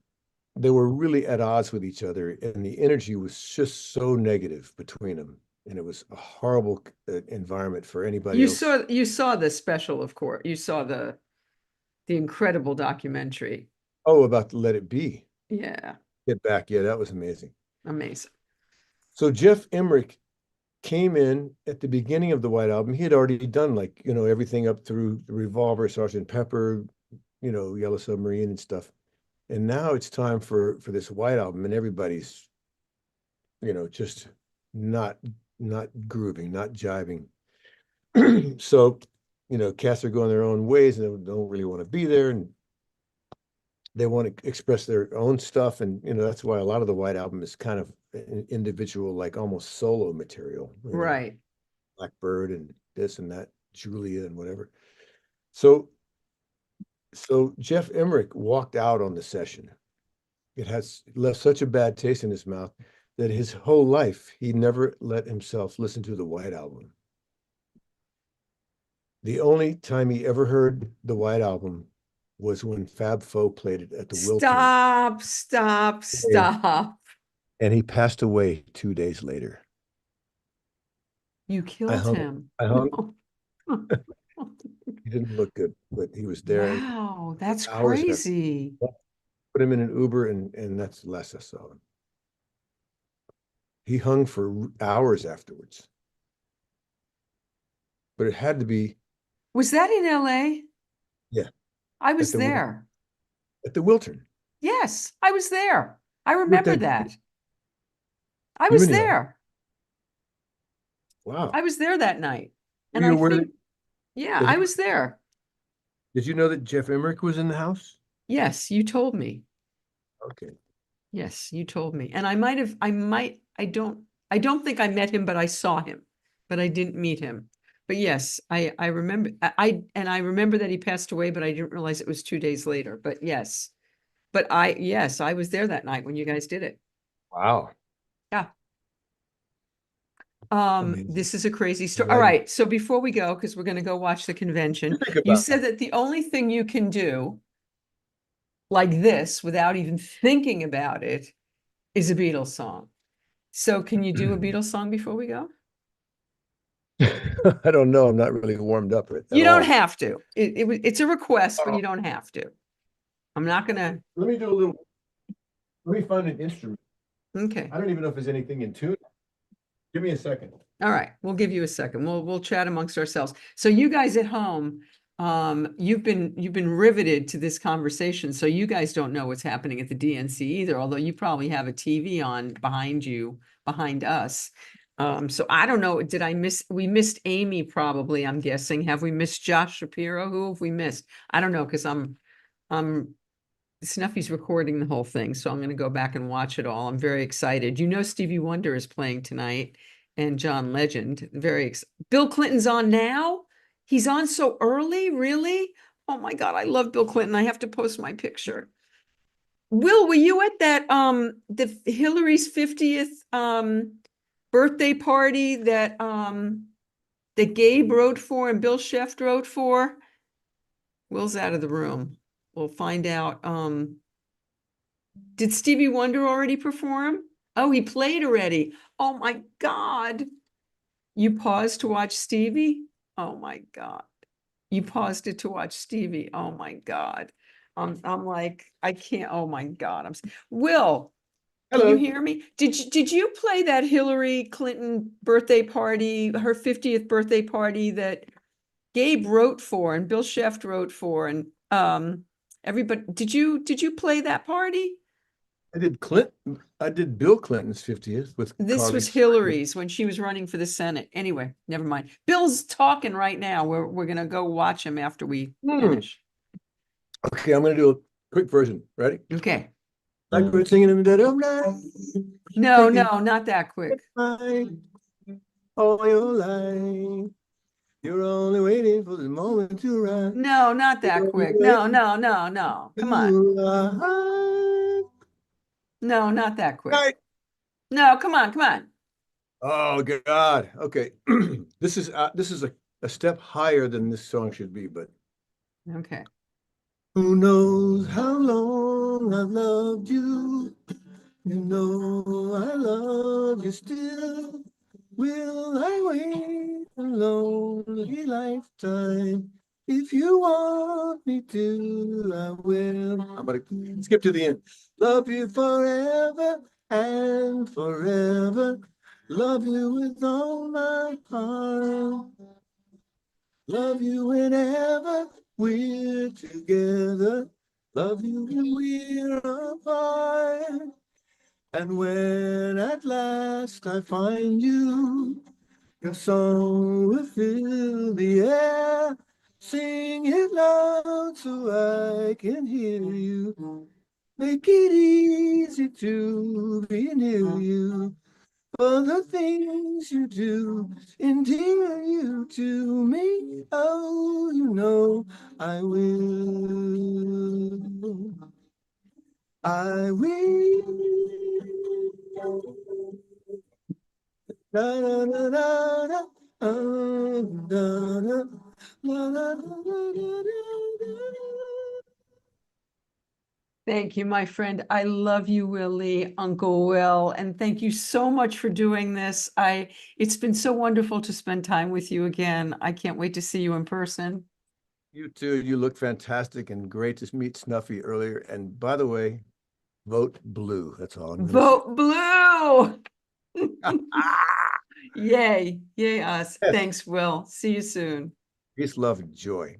they were really at odds with each other, and the energy was just so negative between them, and it was a horrible environment for anybody else. You saw the special, of course. You saw the incredible documentary. Oh, about Let It Be, Yeah, Get Back, yeah, that was amazing. amazing. So Geoff Emerick came in at the beginning of the White Album. He had already done like, everything up through the Revolver, Sergeant Pepper, Yellow Submarine and stuff. And now it's time for this White Album, and everybody's, just not not grooving, not jiving. So, cats are going their own ways and they don't really want to be there, and they want to express their own stuff. And, that's why a lot of the White Album is kind of an individual, like almost solo material, Right. Blackbird and this and that, Julia and whatever. So Geoff Emerick walked out on the session. It has left such a bad taste in his mouth that his whole life he never let himself listen to the White Album. The only time he ever heard the White Album was when Fab Faux played it at the Wiltern, Stop, stop, stop. and he passed away 2 days later. You I killed hung, him. I hung. He didn't look good, but he was there, and Wow, that's hours after, crazy. put him in an Uber, and that's the last I saw him. He hung for hours afterwards, but it had to be, Was that in LA? yeah, I at was the there. at the Wiltern. Yes, I was there. I You were remember there. that. I You was and the album. there. Wow. I was there that night. Were And you I aware think, yeah, that I was there. did you know that Geoff Emerick was in the house? Yes, you told me. Okay. Yes, you told me. And I don't think I met him, but I saw him, but I didn't meet him. But yes, I remember, and I remember that he passed away, but I didn't realize it was 2 days later. But yes, yes, I was there that night when you guys did it. Wow. Yeah. Amazing. This is a crazy story. All Enlightening. right. So before we go, because we're going to go watch the convention, Think you about said that the only thing you can do like this without even thinking about it is a Beatles song. So can you do a Beatles song before we go? I don't know. I'm not really warmed up at You don't all. have to. It's a request, but you don't have to. I'm not gonna. Let me do a little. Let me find an instrument. Okay. I don't even know if there's anything in tune. Give me a second. All right. We'll give you a second. We'll chat amongst ourselves. So you guys at home, you've been riveted to this conversation. So you guys don't know what's happening at the DNC either, although you probably have a TV on behind you, behind us. So I don't know. We missed Amy probably, I'm guessing. Have we missed Josh Shapiro? Who have we missed? I don't know, because I'm Snuffy's recording the whole thing, so I'm going to go back and watch it all. I'm very excited. You know, Stevie Wonder is playing tonight, and John Legend. Bill Clinton's on now. He's on so early, really? Oh my God, I love Bill Clinton. I have to post my picture. Will, were you at that the Hillary's 50th birthday party that Gabe wrote for and Bill Scheft wrote for? Will's out of the room. We'll find out. Did Stevie Wonder already perform? Oh, he played already. Oh my God. You paused to watch Stevie? Oh my God. You paused it to watch Stevie. Oh my God. I'm like, I can't. Oh my God. Will, can you Hello. hear me? Did you play that Hillary Clinton birthday party, her 50th birthday party that Gabe wrote for and Bill Scheft wrote for and everybody? Did you play that party? I did Clinton. I did Bill Clinton's 50th with This Carly was Simon. Hillary's when she was running for the Senate. Anyway, never mind. Bill's talking right now. We're gonna go watch him after we finish. Okay, I'm gonna do a quick version. Ready? Okay. Like we're singing in the dead of night. No, Taking no, not that quick. time all your life. You're only waiting for the moment to rise. No, not that You're quick. only No, waiting no, no, no. Come on. to rise. No, not that quick. Right. No, come on, come on. Oh God. Okay. This is a step higher than this song should be, but Okay. who knows how long I've loved you? You know I love you still. Will I wait a lonely lifetime? If you want me to, I will. I'm gonna skip to the end. Love you forever and forever. Love you with all my heart. Love you whenever we're together. Love you when we're apart. And when at last I find you, your song will fill the air. Sing it loud so I can hear you. Make it easy to be near you. For the things you do endear you to me. Oh, you know I will. I will. Da, da, da, da, da, da, da, da, da, da. Thank you, my friend. I love you, Willie, Uncle Will, and thank you so much for doing this. It's been so wonderful to spend time with you again. I can't wait to see you in person. You too. You look fantastic and great to meet Snuffy earlier. And by the way, vote blue. That's all I'm going to say. Vote blue. Yay. Yay us. Yes. Thanks, Will. See you soon. Peace, love, and joy.